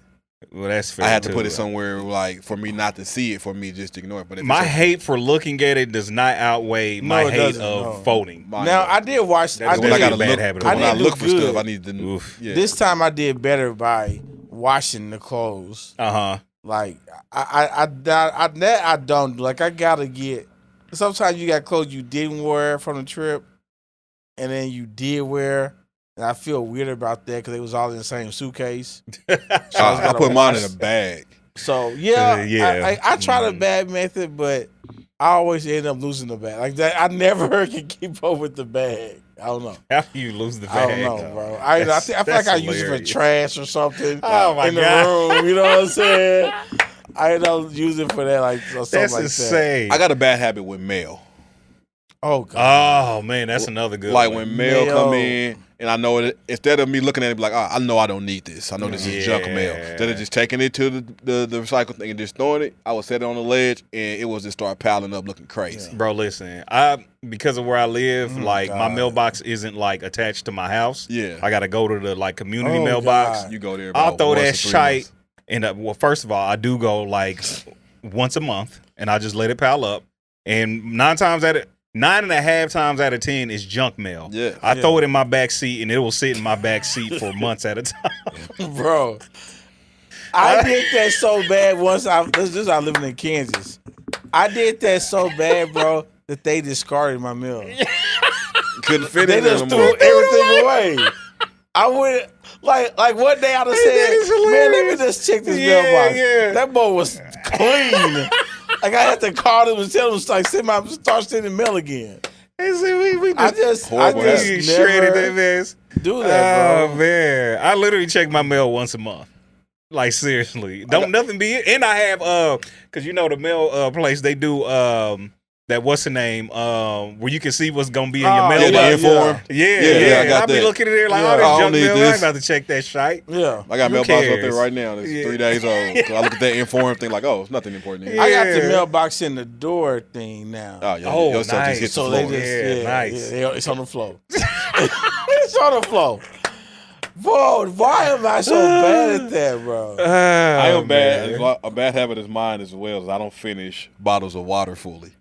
Well, that's fair. I had to too. put it somewhere like for me not to see it, for me just to ignore it. But if My it's hate for looking at it does not outweigh No, my it hate doesn't, of no. folding. mine Now does. I did watch. That's when I definitely gotta a bad look, habit. when I did look do for stuff, good. I need to. Oof. Yeah. This time I did better by washing the clothes. Uh-huh. Like I don't like. I gotta get. Sometimes you got clothes you didn't wear from the trip, and then you did wear. And I feel weird about that because it was all in the same suitcase. I gotta put mine in wash. a bag. So yeah, yeah. I try the bad method, but I always end up losing the bag. Like that, I never can keep up with the bag. I don't know. How do you lose the I bag? don't know, though? bro. I feel like That's I use it for hilarious. trash or something Oh, my in the God. room. You know what I'm saying? I don't use it for that, like or something That's like insane. I got a bad habit with mail. that. Oh god. Oh, man, that's another good Like one. when mail come Mail. in, and I know it. Instead of me looking at it, be like, I know I don't need this. I know this is junk mail. Yeah. Instead of just taking it to the recycle thing and just throwing it, I would set it on the ledge, and it would just start piling up, looking crazy. Bro, listen, because of where I live, like my God. mailbox isn't like attached to my house. Yeah. I gotta go to the like community Oh, mailbox. God. You go there. I'll about throw once that in 3 shite. months. And well, first of all, I do go like once a month, and I just let it pile up. And 9.5 times out of 10 is junk mail. Yeah. I throw it in my back seat, and it will sit in my back seat for months at a time. Bro. I did that so bad once. This is I living in Kansas. I did that so bad, bro, that they discarded my mail. Couldn't fit They in there just no threw more. everything away. I went like one day I'd have is said, "Man, let me hilarious. just check this Yeah, mailbox." yeah. That boy was clean. Like I had to call them and tell them like start sending mail again. we I just Horrible we shredded that never mess. do that, Oh bro. man, I literally check my mail once a month. Like seriously, don't nothing be. And I have because you know the mail place they do that what's the name? Where you can see what's gonna be in your mail. Yeah, the inform. Yeah. I got I'll be that. looking at it like, I oh, don't this junk need mail. I this. ain't about to check that shite. Yeah. I got Who mailbox up cares? there right now. It's 3 days old. So I look at that inform thing like, oh, it's nothing important here. I got the Yeah. mailbox in the door thing now. Oh, yeah, Oh, your stuff nice. just hits the So floor. they just Yeah, nice. it's on the floor. It's on the floor. Bro, why am I so bad at that, bro? I am bad. man. A bad habit is mine as well. Is I don't finish bottles of water fully.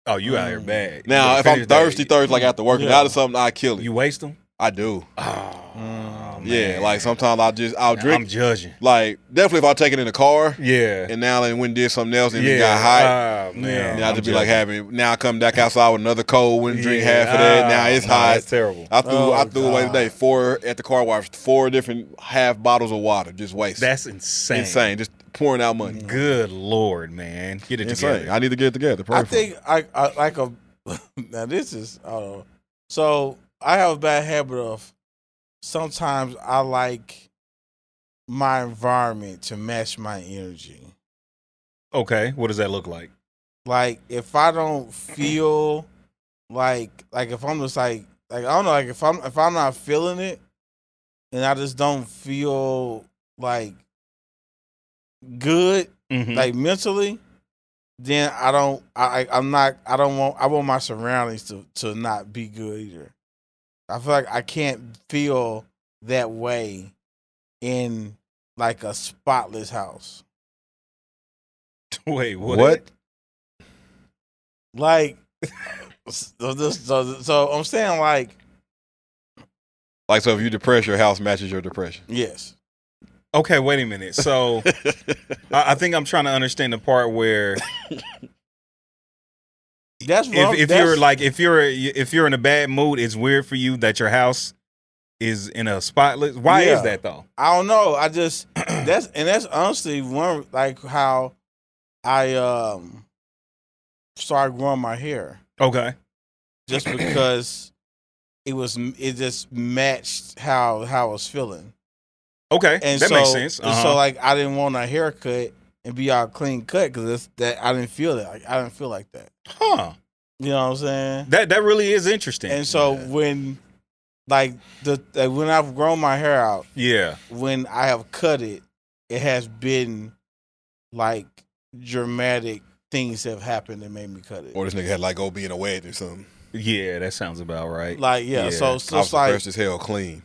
Oh, you out here bad. Now, if I'm thirsty, like after working Yeah. out or something, I kill it. You waste them? I do. Oh, Yeah, man. like sometimes I'll drink. I'm judging. Like definitely if I take it in the car Yeah. and now and when did something else and it got hot. Oh, man. And I I'm just be like judging. having. Now I come back outside with another cold one, drink Yeah. half of that. Now it's No, hot. that's terrible. I threw away God. today 4 at the car wash, 4 different half bottles of water, just waste. That's insane. insane. Just pouring out money. Good Lord, man. Get it Insane. together. I need to get it together. I Pray for think I like a now this is so I have a bad habit of sometimes I like my environment to match my energy. Okay. What does that look like? Like if I don't feel like if I'm just like I don't know, like if I'm not feeling it and I just don't feel like good, Mhm. like mentally, then I want my surroundings to not be good either. I feel like I can't feel that way in like a spotless house. Wait, what? What? Like so I'm saying like Like so, if you depress, your house matches your depression. yes. Okay, wait a minute. So I think I'm trying to understand the part where That's wrong. if you're in a bad mood, it's weird for you that your house is in a spotless. Why Yeah. is that though? I don't know. I just that's honestly one like how I started growing my hair Okay. just because it just matched how I was feeling. Okay. And that so, makes sense. and so like I didn't want a haircut and be all clean cut because that I didn't feel that. Like I didn't feel like that. Huh. You know what I'm saying? That really is interesting. And so when like when I've grown my hair out, yeah. when I have cut it, it has been like dramatic things have happened that made me cut it. Or this nigga had like go be in a wedding or something. Yeah, that sounds about right. Like Yeah. so I was it's like depressed as hell, clean.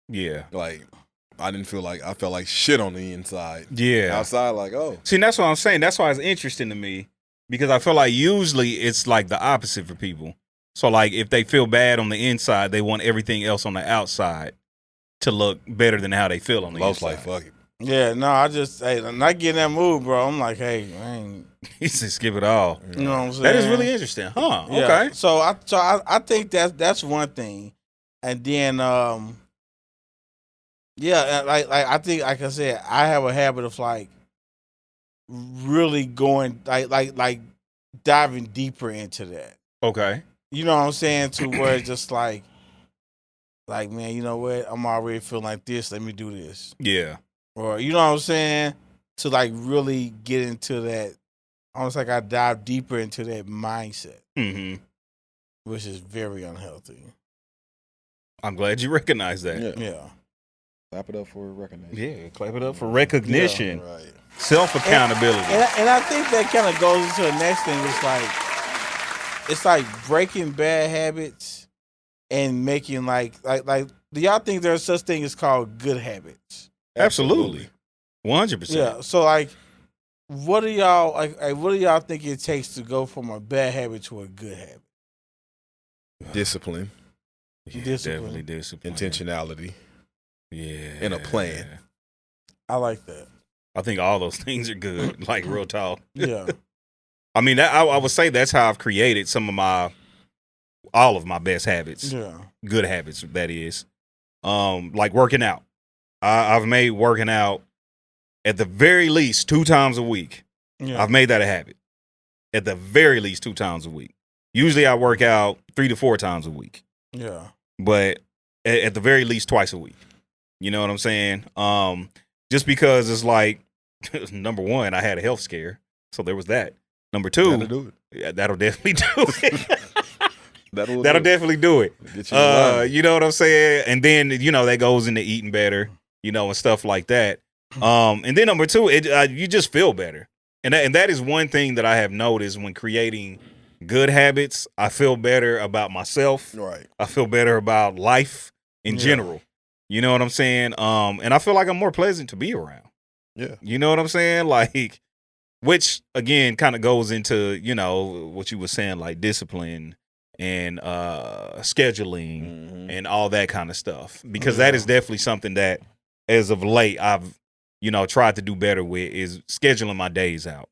Yeah. Like I didn't feel like I felt like shit on the inside. Yeah. Outside, like See, that's what I'm saying. That's why it's interesting to me because I feel like usually it's like the opposite for people. So like if they feel bad on the inside, they want everything else on the outside to look better than how they feel on the Los inside. like fuck it. yeah, no, I just I'm not getting that mood, bro. I'm like, hey, I ain't, He said skip it all. you know what I'm saying? That is really interesting, huh? Yeah. Okay. So I think that's one thing, and then yeah, like I think like I said, I have a habit of like really going like diving deeper into that. Okay. You know what I'm saying? To where it's just like man, you know what? I'm already feeling like this. Let me do this, Yeah. or you know what I'm saying? To like really get into that. Almost like I dive deeper into that mindset, Mm-hmm. which is very unhealthy. I'm glad you recognize that. Yeah. Yeah. Clap it up for recognition. Yeah. Clap it up for recognition, Right. self accountability. And I think that kind of goes into the next thing. It's like breaking bad habits and making like do y'all think there's such thing as called good habits? Absolutely. 100%. Yeah. So like, what do y'all what do y'all think it takes to go from a bad habit to a good habit? Discipline, Yeah, Discipline. definitely discipline. intentionality, Yeah. and a plan. I like that. I think all those things are good. Like real talk. Yeah. I mean, I would say that's how I've created all of my best habits, Yeah. good habits. That is, like working out. I've made working out at the very least 2 times a week. Yeah. I've made that a habit. At the very least 2 times a week. Usually I work out 3 to 4 times a week, Yeah. but at the very least twice a week. You know what I'm saying? Just because it's like, number one, I had a health scare, so there was that. Number Gotta 2, do it. Yeah, that'll definitely do it. That'll definitely do it. Get you in line. You know what I'm saying? And then, that goes into eating better, and stuff like that. And then number two, you just feel better. And that is one thing that I have noticed when creating good habits. I feel better about myself. Right. I feel better about life in general. You know what I'm saying? And I feel like I'm more pleasant to be around. Yeah. You know what I'm saying? Like, which again kind of goes into, what you were saying, like discipline and scheduling and all that kind of stuff. Because that is definitely something that, as of late, I've, tried to do better with, is scheduling my days out.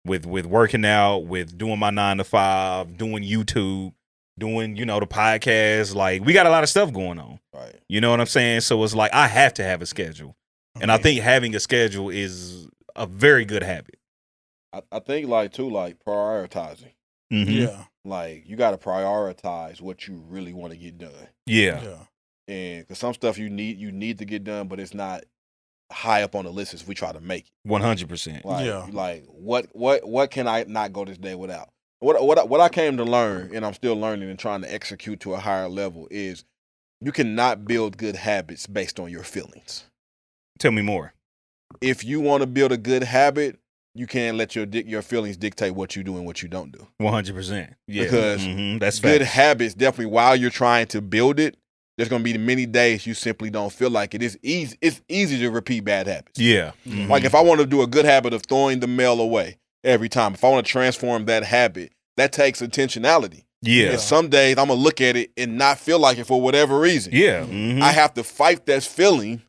With working out, with doing my 9 to 5, doing YouTube, doing, the podcast. Like, we got a lot of stuff going on. Right. You know what I'm saying? So it's like I have to have a schedule. And I think having a schedule is a very good habit. I think prioritizing. Mm-hmm. Yeah. Like, you got to prioritize what you really want to get done. Yeah. And because some stuff you need to get done, but it's not high up on the list as we try to make it. 100%. Like what can I not go this day without? What I came to learn, and I'm still learning and trying to execute to a higher level, is you cannot build good habits based on your feelings. Tell me more. If you want to build a good habit, you can't let your feelings dictate what you do and what you don't do. 100%. Yeah. Because that's good facts. habits, definitely while you're trying to build it, there's going to be many days you simply don't feel like it. It's easy to repeat bad habits. Yeah. Like if I want to do a good habit of throwing the mail away every time, if I want to transform that habit, that takes intentionality. Yeah. And some days I'm going to look at it and not feel like it for whatever reason. Yeah. I have to fight that feeling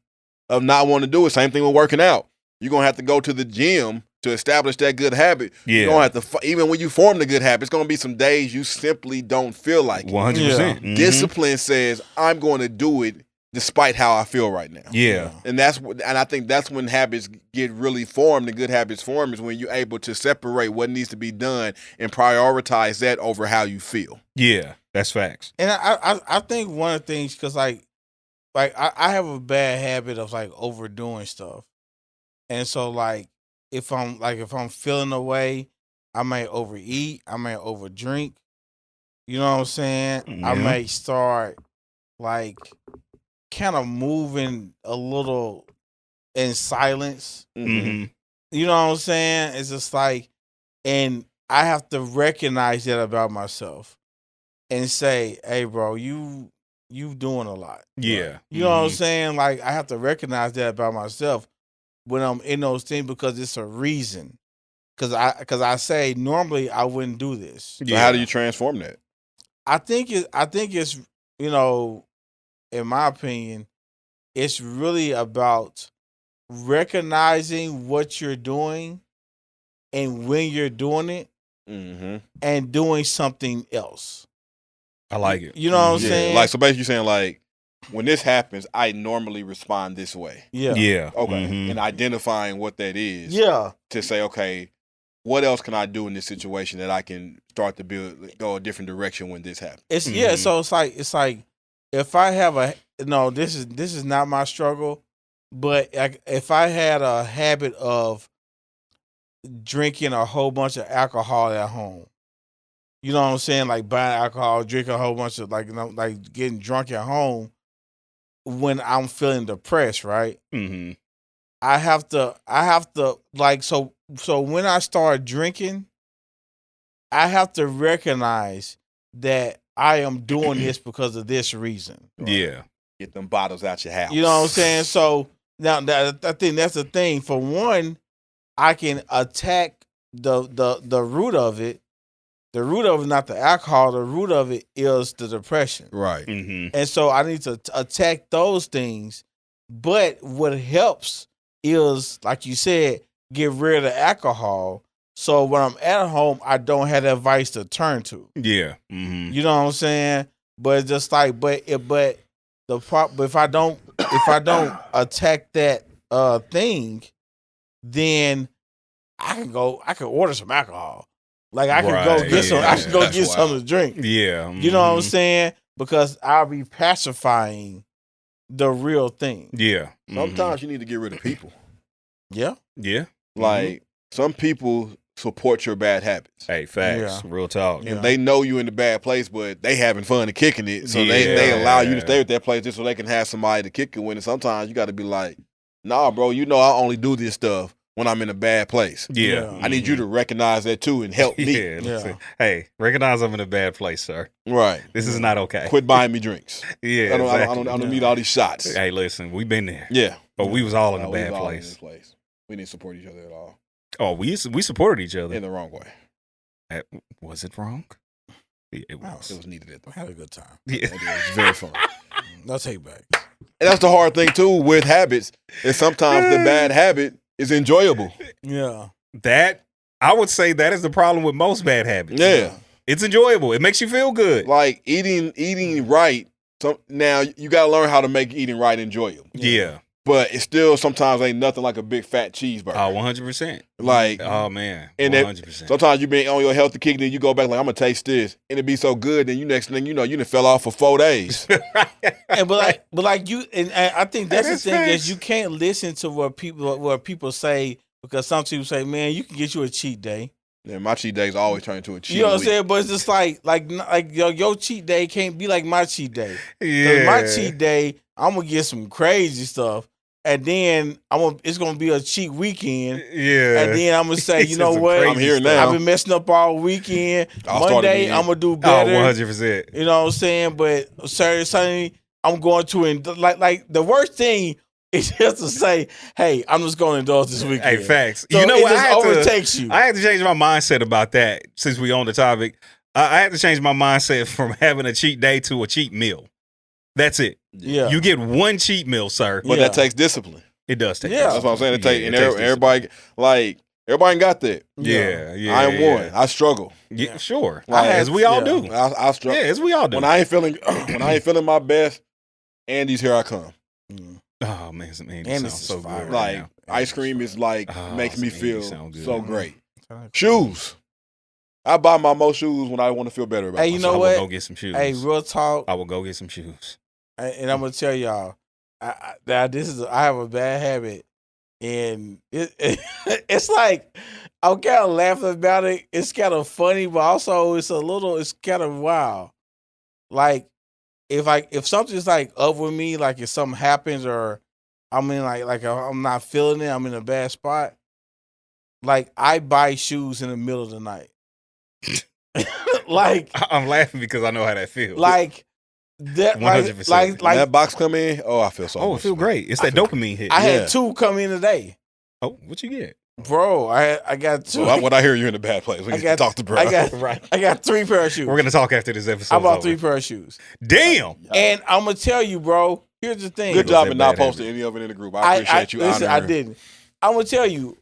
of not wanting to do it. Same thing with working out. You're going to have to go to the gym to establish that good habit. Yeah. You're going to have to, even when you form the good habit, it's going to be some days you simply don't feel like it. 100%. Discipline says, I'm going to do it despite how I feel right now. Yeah. And I think that's when habits get really formed, and good habits form is when you're able to separate what needs to be done and prioritize that over how you feel. Yeah. That's facts. And I think one of the things, because I have a bad habit of like overdoing stuff. And so if I'm feeling away, I may overeat, I may overdrink. You know what I'm saying? Yeah. I may start like kind of moving a little in silence. Mm-hmm. You know what I'm saying? It's just like, and I have to recognize that about myself and say, hey bro, you doing a lot. Yeah. You know what I'm saying? Like, I have to recognize that about myself when I'm in those things, because it's a reason. Because I say normally I wouldn't do this. So how do you transform that? I think it's in my opinion, it's really about recognizing what you're doing and when you're doing it, and doing something else. I like it. You know what I'm saying? Like, so basically you're saying, like, when this happens, I normally respond this way. Yeah. Yeah. Okay. And identifying what that is. Yeah. To say, okay, what else can I do in this situation that I can start to go a different direction when this happens? It's so it's like if I have this is not my struggle, but if I had a habit of drinking a whole bunch of alcohol at home, you know what I'm saying? Like buying alcohol, drinking a whole bunch of like getting drunk at home when I'm feeling depressed, right? Mm-hmm. I have to like, so when I start drinking, I have to recognize that I am doing this because of this reason. Right? Yeah. Get them bottles out your house. You know what I'm saying? So now I think that's the thing. For one, I can attack the root of it. The root of it, not the alcohol. The root of it is the depression. Right. Mm-hmm. And so I need to attack those things. But what helps is, like you said, get rid of the alcohol. So when I'm at home, I don't have that vice to turn to. Yeah. Mm-hmm. You know what I'm saying? But it's just like, but if I don't attack that thing, then I can order some alcohol. Like I can go get some. I can go get something to drink. Yeah. You know what I'm saying? Because I'll be pacifying the real thing. Yeah. Sometimes you need to get rid of people. Yeah. Yeah. Like some people support your bad habits. Hey, facts. Yeah. Real talk. And they know you in the bad place, but they having fun and kicking it. So they allow you to stay with that place just so they can have somebody to kick it with. And sometimes you got to be like, nah, bro, you know I only do this stuff when I'm in a bad place. Yeah. I need you to recognize that too and help me. Yeah. Hey, recognize I'm in a bad place, sir. Right. This is not okay. Quit buying me drinks. Yeah. I don't need all these shots. Hey, listen, we've been there. Yeah. But we was all in a We bad was all place. in this place. We didn't support each other at all. Oh, we supported each other. In the wrong way. Was it wrong? Yeah, it was. It was needed at the I had a good time. Yeah. It was very fun. I'll take it back. And that's the hard thing too with habits. Is sometimes the bad habit is enjoyable. Yeah. That, I would say that is the problem with most bad habits. Yeah. It's enjoyable. It makes you feel good. Like eating right. Now you gotta learn how to make eating right enjoyable. Yeah. But it still sometimes ain't nothing like a big fat cheeseburger. Oh, 100%. Like, oh man, and 100%. Sometimes you been on your healthy kick, then you go back like I'm gonna taste this, and it be so good. Then you next thing you know, you done fell off for 4 days. And but you, and I think that's the thing facts. is you can't listen to what people say, because some people say, man, you can get you a cheat day. Yeah, my cheat days always turn into a cheat. You know what I'm week. saying? But it's just like your cheat day can't be like my cheat day. 'Cause Yeah. my cheat day, I'm gonna get some crazy stuff, and then it's gonna be a cheat weekend. Yeah. And then I'm gonna say, you know Some what? crazy I'm here stuff. now. I've been messing up all weekend. I'll start Monday, again. I'm gonna do Oh, better. 100%. You know what I'm saying? But Saturday, Sunday, I'm going to like the worst thing is just to say, hey, I'm just going to indulge this weekend. Hey, facts. So you know it what? just I had to- overtakes you. I had to change my mindset about that since we on the topic. I had to change my mindset from having a cheat day to a cheat meal. That's it. Yeah. You get one cheat meal, sir. But Yeah. that takes discipline. It does take. Yeah. That's what I'm saying. It Yeah, take, it and takes everybody ain't got that. Yeah, yeah. I am yeah. one. I struggle. Yeah, sure. Like, as we all do. I struggle. Yeah, as we all do. When I ain't feeling my best, Andy's here I come. Mm. Oh man, some Andy And sounds this is so fire. good. Like Right ice cream is like Oh, makes me some feel Andy sound good. so great. Mm. Shoes. I buy my most shoes when I want to feel better about Hey, you myself. know I what? will go get some shoes. Hey, real talk. I will go get some shoes. And I'm gonna tell y'all, I have a bad habit, and it's like I'm kind of laughing about it. It's kind of funny, but also it's kind of wild. Like if something's like up with me, like if something happens or I'm in like I'm not feeling it, I'm in a bad spot. Like I buy shoes in the middle of the night. Like I'm laughing because I know how that feels. like that 100%. like When that box come in, I feel so oh, it much feel better. great. It's that dopamine hit. I Yeah. had 2 come in today. Oh, what you get? Bro, I got 2. When I hear you're in a bad place, we I need got- to talk to bro. I got Right. I got 3 pair of shoes. We're gonna talk after this episode. I bought 3 pair of shoes. Damn. And I'm gonna tell you, bro, here's the thing. Good Those job are in not bad posting any of it in the group. I appreciate you. Listen, I honoring- didn't. I'm gonna tell you,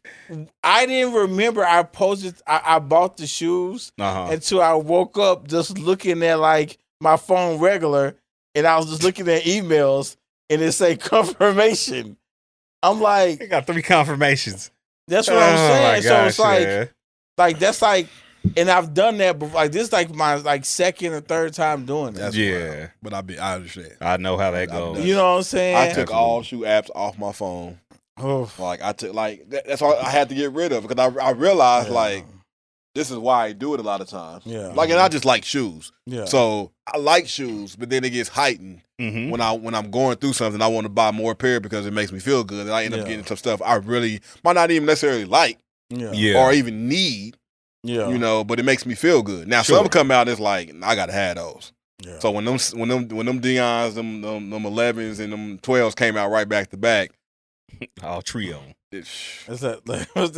I didn't remember I posted. I bought the shoes Uh-huh. until I woke up just looking at like my phone regular, and I was just looking at emails, and it say confirmation. I'm I like, got 3 confirmations. that's what I'm Oh, my saying. So it's gosh, yeah. like that's like, and I've done that before. Like this is like my like second or third time doing that. That's Yeah. wild. But I understand. I know how that I've goes. done You know what I'm saying? I took all shoe apps off my phone. Oof. Like I took that's all I had to get rid of because I realized Yeah. like this is why I do it a lot of times. Yeah. Like and I just like shoes. Yeah. So I like shoes, but then it gets heightened Mm-hmm. when I'm going through something. I want to buy more pair because it makes me feel good, and I end up Yeah. getting some stuff I really might not even necessarily like yeah. Yeah. or even need. Yeah. You know, but it makes me feel good. Now Sure. some come out, it's like I gotta have those. Yeah. So when them Dion's, them 11s and them 12s came out right back to back, All trio. What's that? What's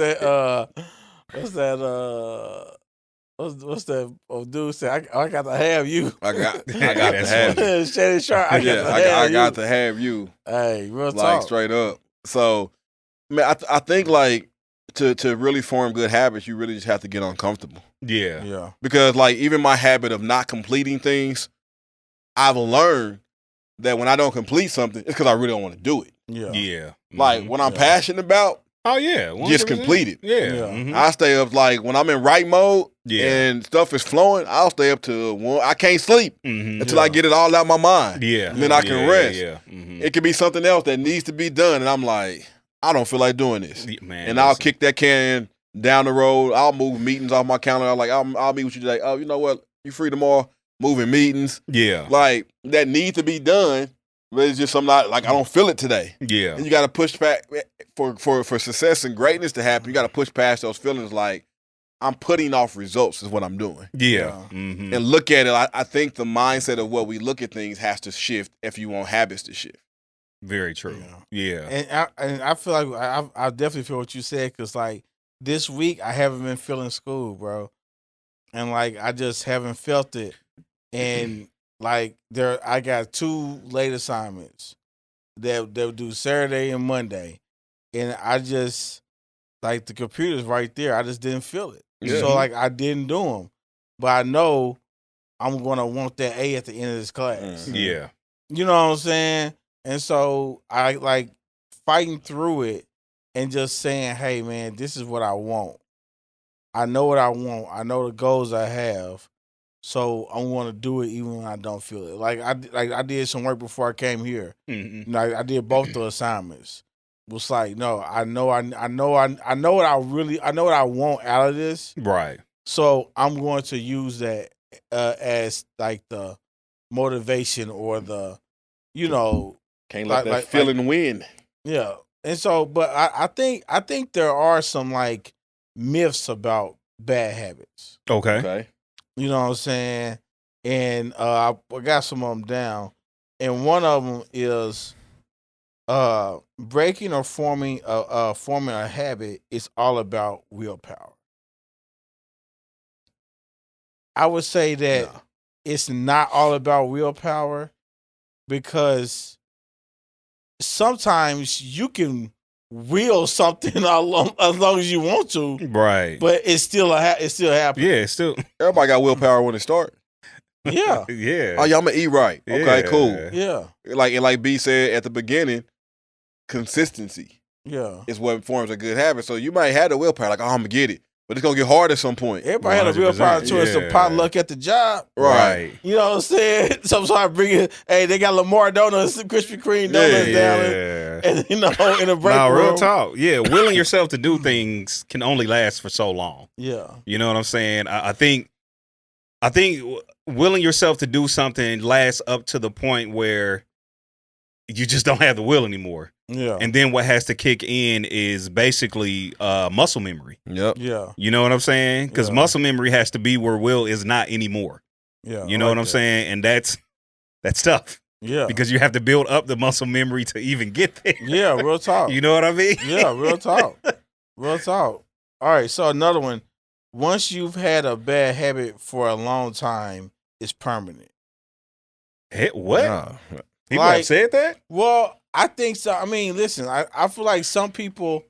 that? Oh, dude said, I got to have you. I got to That's have you. Shannon Sharp, I Yeah, got to I have got you. to have you. Hey, real Like talk. straight up. So, man, I think like to really form good habits, you really just have to get uncomfortable. Yeah. Yeah. Because like even my habit of not completing things, I've learned that when I don't complete something, it's because I really don't want to do it. Yeah. Yeah. Like Mhm. when I'm Yeah. passionate about, Oh yeah. just 100%. complete it. Yeah. Yeah. Mhm. I stay up like when I'm in right mode Yeah. and stuff is flowing, I'll stay up to 1. I can't sleep Mhm. until I get it all out my mind. Yeah. And then I can Yeah, rest. Yeah. Mhm. It could be something else that needs to be done, and I'm like, I don't feel like doing this. Man, And I'll listen. kick that can down the road, I'll move meetings off my calendar. I'm like, I'll meet with you today. Oh, you know what? You free tomorrow? Moving meetings. Yeah. Like, that need to be done, but it's just something I don't feel it today. Yeah. And you got to push back for success and greatness to happen. You got to push past those feelings like, I'm putting off results is what I'm doing. Yeah. Mm-hmm. And look at it. I think the mindset of what we look at things has to shift if you want habits to shift. Very true. Yeah. And I feel like I definitely feel what you said, because like this week I haven't been feeling school, bro, and like I just haven't felt it. And like I got 2 late assignments that they'll do Saturday and Monday, and I just like the computer's right there. I just didn't feel it, so like I didn't do them. But I know I'm gonna want that A at the end of this class. Yeah. You know what I'm saying? And so I like fighting through it and just saying, hey, man, this is what I want. I know what I want. I know the goals I have. So I want to do it even when I don't feel it. Like I did some work before I came here. Mm-hmm. You know, I did both the assignments. It was like, no, I know what I want out of this. Right. So I'm going to use that as like the motivation or the, you know, can't let that feeling win. Yeah. And so, but I think there are some like myths about bad habits. Okay. You know what I'm saying? And I got some of them down. And one of them is breaking or forming a habit is all about willpower. I would say that it's not all about willpower, because sometimes you can will something as long as you want to, right? But it's still happens. Yeah, it's still. Everybody got willpower when it starts. Yeah, yeah. Oh, yeah, I'm gonna eat right. Yeah. Okay, cool. Yeah, like B said at the beginning, consistency. Yeah, is what forms a good habit. So you might have the willpower, like, oh, I'm gonna get it, but it's gonna get hard at some point. Everybody had a willpower to it. Some potluck at the job, right? You know what I'm saying? Sometimes I bring it. Hey, they got Lamar donuts, Krispy Kreme donuts down, and you know, in a break room. Real talk. Yeah, willing yourself to do things can only last for so long. Yeah, you know what I'm saying. I think willing yourself to do something lasts up to the point where you just don't have the will anymore. Yeah. And then what has to kick in is basically muscle memory. Yep. Yeah. You know what I'm saying? Because muscle memory has to be where will is not anymore. Yeah. You know what I'm saying? And that's tough. Yeah. Because you have to build up the muscle memory to even get there. Yeah, real talk. You know what I mean? Yeah, real talk. Real talk. All right, so another one. Once you've had a bad habit for a long time, it's permanent. Hey, what? Nah. People have said that? Well, I think so. I mean, listen, I feel like some people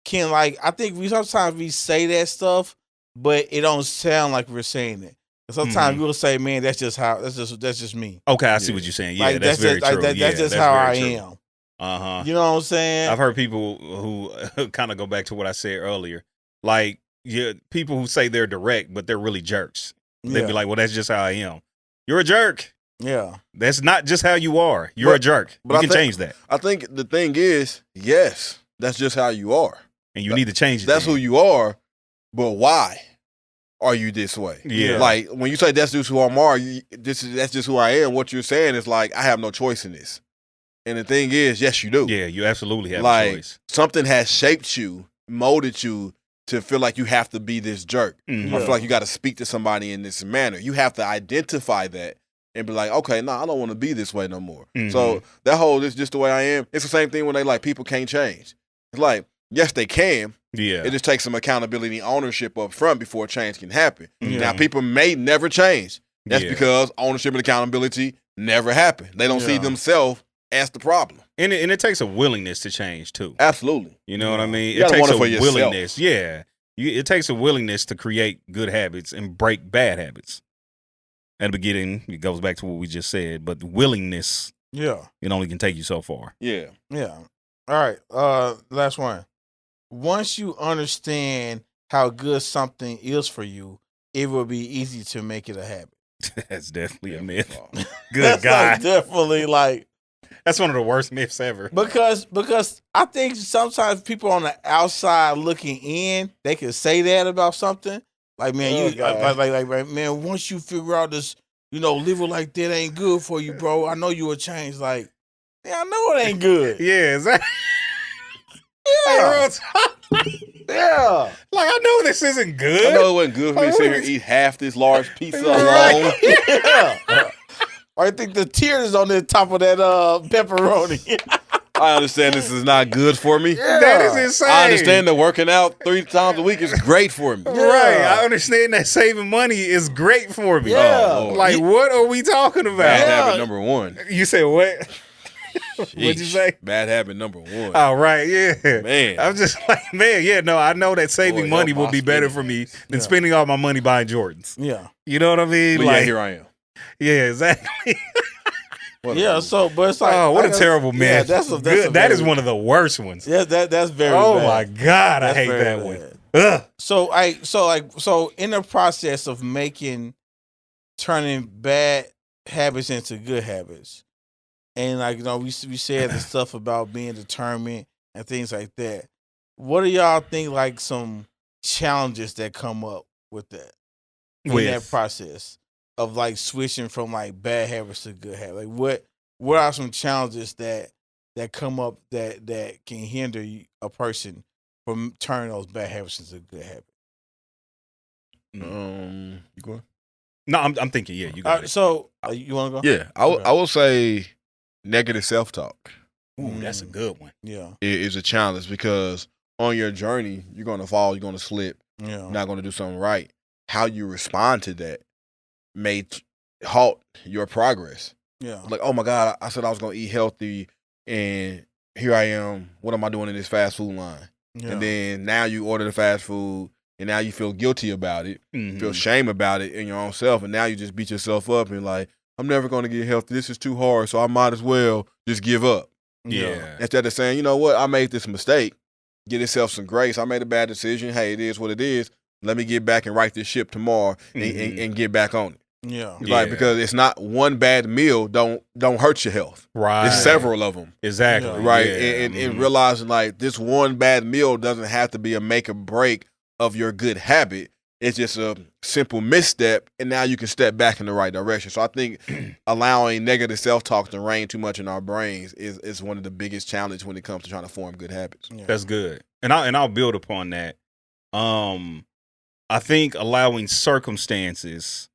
can I think sometimes we say that stuff, but it don't sound like we're saying it. Sometimes we'll say, man, that's just me. Okay, I see what you're saying. Yeah, like, that's very true. That's just how I am. Uh-huh. You know what I'm saying? I've heard people who kind of go back to what I said earlier. Like, people who say they're direct, but they're really jerks. They'd be like, well, that's just how I am. You're a jerk. Yeah. That's not just how you are. You're a jerk. But you can change that. I think the thing is, yes, that's just how you are. And you need to change it. That's who you are, but why are you this way? Yeah. Like, when you say that's just who I am, that's just who I am, what you're saying is like, I have no choice in this. And the thing is, yes, you do. Yeah, you absolutely have a choice. Something has shaped you, molded you to feel like you have to be this jerk. Mm-hmm. I feel like you got to speak to somebody in this manner. You have to identify that and be like, okay, I don't want to be this way no more. Mm-hmm. So that whole, this is just the way I am. It's the same thing when they like, people can't change. It's like, yes, they can. Yeah. It just takes some accountability and ownership up front before change can happen. Mm-hmm. Now, people may never change. That's because ownership and accountability never happen. They don't see themselves as the problem. And it takes a willingness to change, too. Absolutely. You know what I mean? You it takes want a for yourself. willingness. Yeah. It takes a willingness to create good habits and break bad habits. At the beginning, it goes back to what we just said, but willingness, it only can take you so far. Yeah. Yeah. All right. Last one. Once you understand how good something is for you, it will be easy to make it a habit. That's definitely a myth. Good That's guy. like definitely like That's one of the worst myths ever. Because I think sometimes people on the outside looking in, they can say that about something. Like, man, like, man, once you figure out this, living like that ain't good for you, bro. I know you will change. Like, yeah, I know it ain't good. Yeah, exactly. Yeah. Yeah. Like, I know this isn't good. I know it wasn't good for me to sit here and eat half this large pizza alone. Yeah. I think the tears on the top of that pepperoni. I understand this is not good for me. Yeah. That is insane. I understand that working out 3 times a week is great for me. Yeah. Right. I understand that saving money is great for me. Yeah. Oh, Lord. Like, what are we talking about? Bad habit number 1. You said what? What'd you say? Bad habit number 1. Oh, right, yeah. Man. I'm just like, man, yeah, no, I know that saving Boy, money y'all will be better for me than spending all my money buying Jordans. Yeah. You know what I mean? But like, yeah, here I am. yeah, exactly. Yeah, so, but it's like, Oh, what like a terrible myth. Yeah, that is one of the worst ones. Yeah, that's very. Oh bad. my God, I That's hate very that bad. one. Ugh. So in the process of turning bad habits into good habits, and we said the stuff about being determined and things like that. What do y'all think like some challenges that come up with that in that process of like switching from like bad habits to good habits? Like what are some challenges that come up that can hinder a person from turning those bad habits into good habits? You going? No, I'm thinking, yeah, you got it. So you want to go? Yeah, I will say negative self-talk. Ooh, that's a good one. Yeah. Is a challenge because on your journey, you're going to fall, you're going to slip, Yeah. you're not going to do something right. How you respond to that may halt your progress. Yeah. Like, oh my God, I said I was going to eat healthy, and here I am. What am I doing in this fast food line? Yeah. And then now you order the fast food, and now you feel guilty about it, feel shame about it in your own self, and now you just beat yourself up and like, I'm never going to get healthy. This is too hard, so I might as well just give up. Yeah. Instead of saying, you know what, I made this mistake, get yourself some grace. I made a bad decision. Hey, it is what it is. Let me get back and right this ship tomorrow and get back on it. Yeah. Like, because it's not one bad meal don't hurt your health. Right. It's several of them. Exactly. Yeah. Right. Yeah. And realizing like this one bad meal doesn't have to be a make or break of your good habit. It's just a simple misstep, and now you can step back in the right direction. So I think allowing negative self-talk to reign too much in our brains is one of the biggest challenges when it comes to trying to form good habits. Yeah. That's good. And I'll build upon that. I think allowing circumstances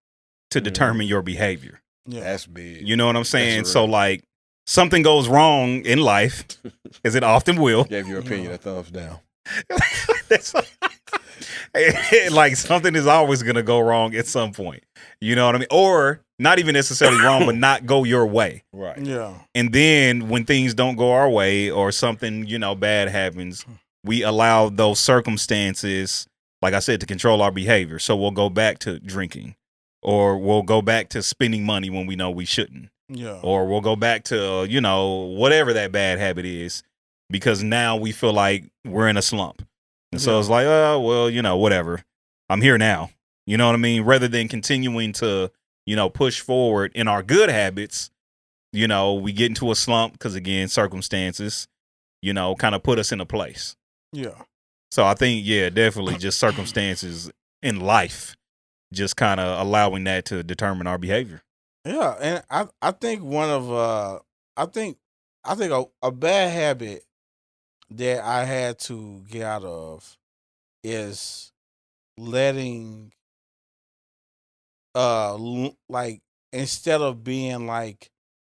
to determine your behavior. Yeah. That's big. You know what I'm saying? That's So real. like something goes wrong in life, as it often will. Gave your opinion a thumbs down. That's like something is always going to go wrong at some point. You know what I mean? Or not even necessarily wrong, but not go your way. Right. Yeah. And then when things don't go our way or something, bad happens, we allow those circumstances, like I said, to control our behavior. So we'll go back to drinking, or we'll go back to spending money when we know we shouldn't, Yeah. or we'll go back to, whatever that bad habit is, because now we feel like we're in a slump. And so it's like, oh, well, whatever. I'm here now. You know what I mean? Rather than continuing to, push forward in our good habits, we get into a slump because, again, circumstances, kind of put us in a place. Yeah. So I think, yeah, definitely just circumstances in life, just kind of allowing that to determine our behavior. Yeah. And I think one of I think a bad habit that I had to get out of is letting like instead of being like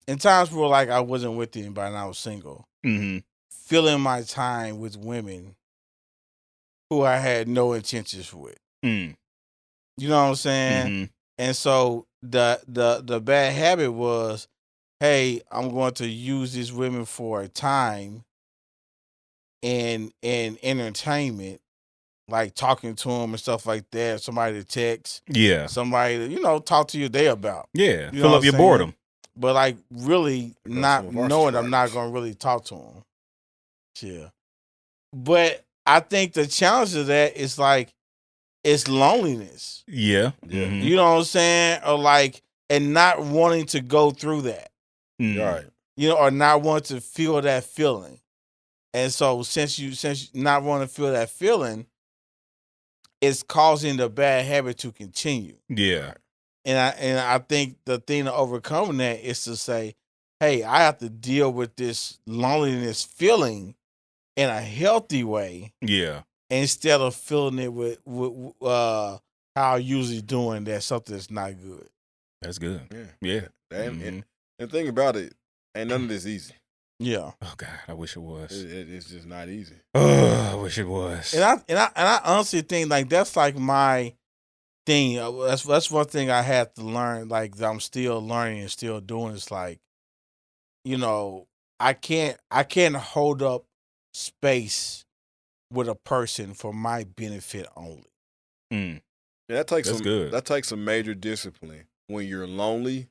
in times where like I wasn't with anybody and I was single, Mm-hmm. filling my time with women who I had no intentions with. Mm. You know what I'm saying? Mm-hmm. And so the bad habit was, hey, I'm going to use these women for a time and entertainment, like talking to them and stuff like that. Somebody to text, Yeah. somebody to talk to your day about. Yeah. You know Fill what up I'm your saying? boredom. But like really not some of our knowing I'm not subscribers. going to really talk to them. Yeah. But I think the challenge of that is like it's loneliness. Yeah. Yeah. Mhm. You know what I'm saying? Or like and not wanting to go through that. Mm. Right. or not want to feel that feeling. And so since you not want to feel that feeling, it's causing the bad habit to continue. Yeah. And I think the thing to overcome that is to say, hey, I have to deal with this loneliness feeling in a healthy way. Yeah. Instead of feeling it with how I'm usually doing that something that's not good. That's good. Yeah. And the thing about it, ain't none of this easy. Yeah. Oh God, I wish it was. It's just not easy. Oh, I wish it was. And I honestly think like that's like my thing. That's one thing I had to learn. Like that I'm still learning and still doing. It's like, I can't hold up space with a person for my benefit only. Mm. Yeah, that's good. That takes some major discipline when you're lonely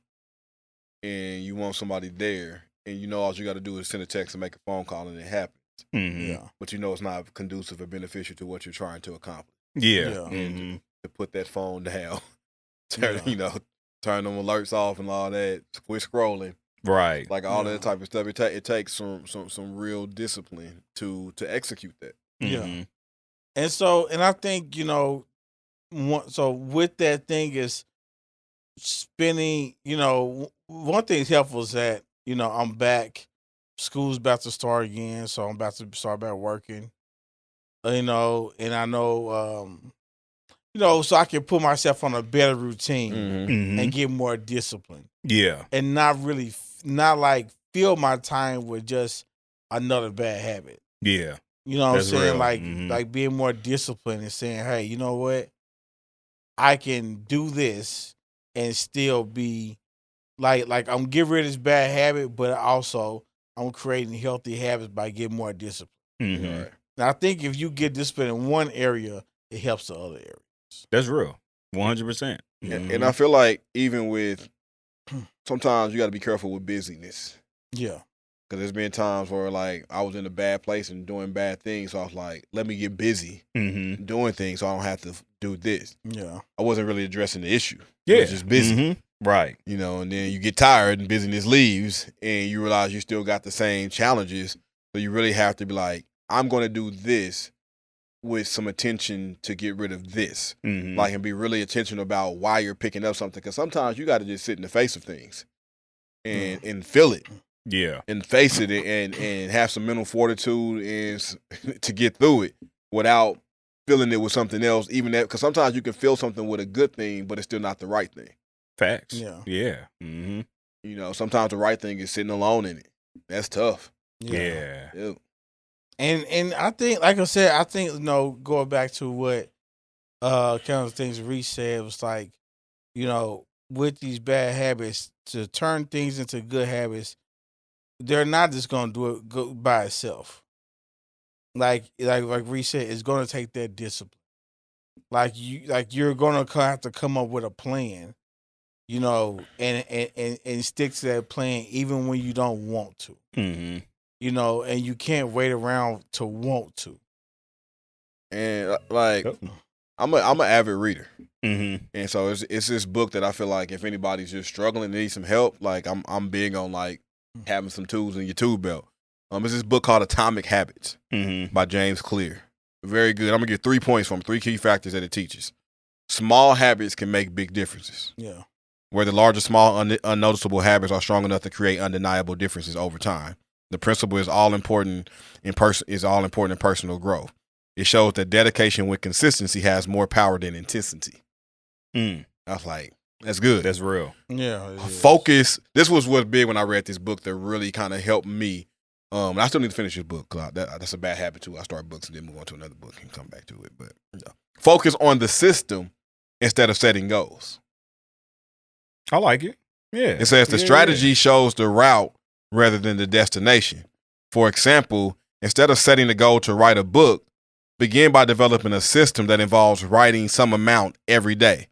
and you want somebody there, and all you got to do is send a text and make a phone call, and it happens. Mm-hmm. Yeah. But it's not conducive or beneficial to what you're trying to accomplish. Yeah. And to put that phone down, turn them alerts off and all that, quit scrolling. Right. Like all that type of stuff. It takes some real discipline to execute that. Yeah. And so, and I think, so with that thing is spending, one thing that's helpful is that, I'm back, school's about to start again, so I'm about to start back working, and I know, so I can put myself on a better routine and get more discipline. Yeah. And not like fill my time with just another bad habit. Yeah. You know what That's I'm saying? real. Like being more disciplined and saying, hey, you know what? I can do this and still be like I'm getting rid of this bad habit, but also I'm creating healthy habits by getting more discipline. Mm-hmm. Now I think if you get disciplined in one area, it helps the other areas. That's real. 100%. And I feel like even with sometimes you got to be careful with busyness. Yeah. Because there's been times where like I was in a bad place and doing bad things, so I was like, let me get busy doing things so I don't have to do this. Yeah. I wasn't really addressing the issue. Yeah. I was just busy. Right. And then you get tired and busyness leaves and you realize you still got the same challenges. So you really have to be like, I'm going to do this with some attention to get rid of this. Like, and be really intentional about why you're picking up something. Because sometimes you got to just sit in the face of things and feel it. Yeah. And face it and have some mental fortitude and to get through it without feeling it with something else. Even that, because sometimes you can feel something with a good thing, but it's still not the right thing. Facts. Yeah. Yeah. Sometimes the right thing is sitting alone in it. That's tough. Yeah. Ew. And I think, like I said, going back to what kind of things Rece said was like, with these bad habits, to turn things into good habits, they're not just gonna go by itself. Like Rece said, it's gonna take that discipline. You're gonna have to come up with a plan, and stick to that plan even when you don't want to. And you can't wait around to want to. And like, I'm an avid reader, and so it's this book that I feel like if anybody's just struggling and needs some help, like I'm big on like having some tools in your tool belt. It's this book called Atomic Habits by James Clear. Very good. I'm gonna give 3 points from 3 key factors that it teaches. Small habits can make big differences. Yeah. Where the larger, small, unnoticeable habits are strong enough to create undeniable differences over time. The principle is all important in personal growth. It shows that dedication with consistency has more power than intensity. I was like, that's good. That's real. Yeah. Focus. This was what's big when I read this book that really kind of helped me. And I still need to finish this book because that's a bad habit too. I start books and then move on to another book and come back to it. But focus on the system instead of setting goals. I like it. Yeah. It says the strategy shows the route rather than the destination. For example, instead of setting the goal to write a book, begin by developing a system that involves writing some amount every day.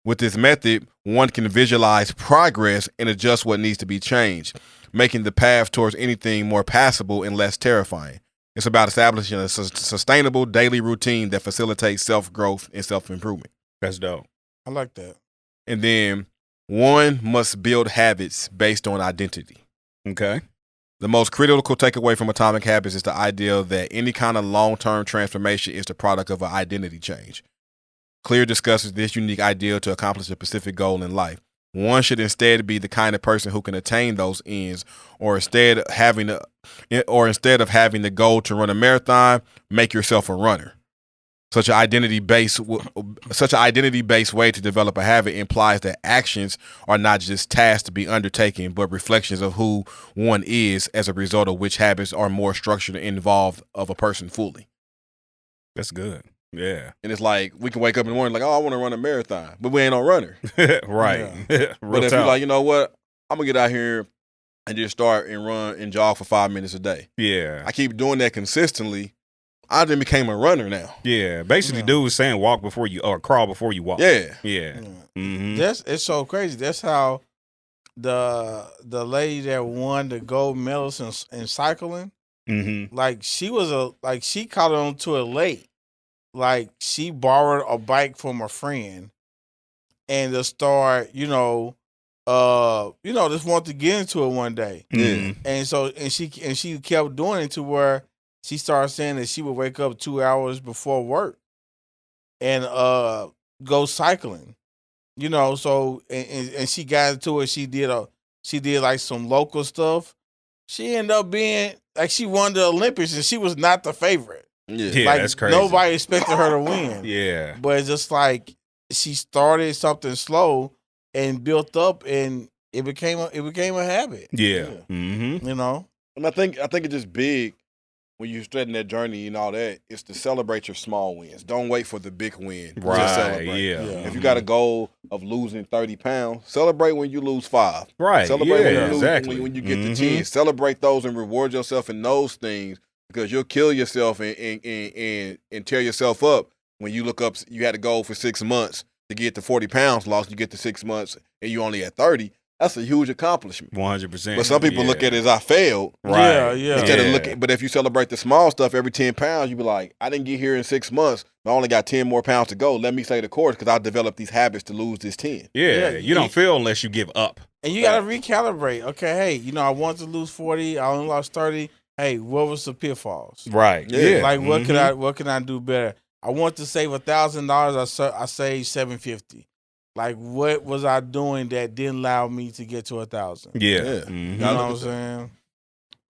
With this method, one can visualize progress and adjust what needs to be changed, making the path towards anything more passable and less terrifying. It's about establishing a sustainable daily routine that facilitates self-growth and self-improvement. That's dope. I like that. And then one must build habits based on identity. Okay. The most critical takeaway from Atomic Habits is the idea that any kind of long-term transformation is the product of an identity change. Clear discusses this unique ideal to accomplish a specific goal in life. One should instead be the kind of person who can attain those ends, or instead of having the goal to run a marathon, make yourself a runner. Such an identity-based way to develop a habit implies that actions are not just tasks to be undertaken, but reflections of who one is, as a result of which habits are more structured and involved of a person fully. That's good. Yeah. And it's like, we can wake up in the morning like, oh, I want to run a marathon, but we ain't no runner. Right. Yeah. But if you're like, you know what, I'm going to get out here and just start and run and jog for 5 minutes a day. Yeah. I keep doing that consistently. I then became a runner now. Yeah. Basically, dude was saying walk before you, or crawl before you walk. Yeah. Yeah. Mm-hmm. It's so crazy. That's how the lady that won the gold medals in cycling, like she caught on to it late. Like she borrowed a bike from a friend and to start, just want to get into it one day. Mm-hmm. And she kept doing it to where she started saying that she would wake up 2 hours before work and go cycling. So and she got into it. She did like some local stuff. She ended up being like, she won the Olympics and she was not the favorite. Yeah, like, that's crazy. Nobody expected her to win. Yeah. But it's just like she started something slow and built up, and it became a habit. Yeah. Mm-hmm. And I think it's just big when you're starting that journey and all that, is to celebrate your small wins. Don't wait for the big win. Right. Just celebrate. Yeah. If you got a goal of losing 30 pounds, celebrate when you lose 5. Right. Celebrate when you lose, exactly. when you get to 10. Celebrate those and reward yourself in those things, because you'll kill yourself and tear yourself up when you look up. You had a goal for 6 months to get to 40 pounds lost. You get to 6 months and you only at 30. That's a huge accomplishment. 100%. But some people look at it as I failed. Right. Yeah. Instead of looking, but if you celebrate the small stuff, every 10 pounds, you be like, I didn't get here in 6 months, but I only got 10 more pounds to go. Let me stay the course because I developed these habits to lose this 10. Yeah. You don't feel unless you give up. And you got to recalibrate. Okay, hey, I wanted to lose 40. I only lost 30. Hey, what was the pitfalls? Right. Yeah. Like, what can I do better? I want to save $1,000. I saved $750. Like, what was I doing that didn't allow me to get to 1,000? Yeah. You know what I'm saying?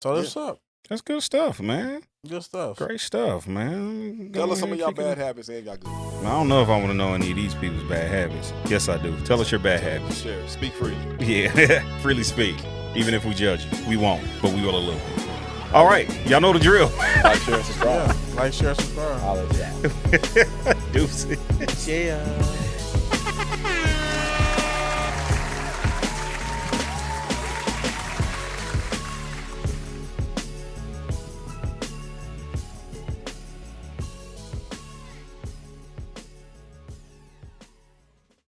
So that's up. That's good stuff, man. Good stuff. Great stuff, man. Tell us some of y'all bad habits and y'all good. I don't know if I want to know any of these people's bad habits. Yes, I do. Tell us your bad habits. Share. Speak freely. Yeah. Freely speak. Even if we judge you. We won't, but we will a little bit. All right. Y'all know the drill. Like, share, subscribe. Yeah. Like, share, subscribe. I'll let you out. Deuces. Yeah.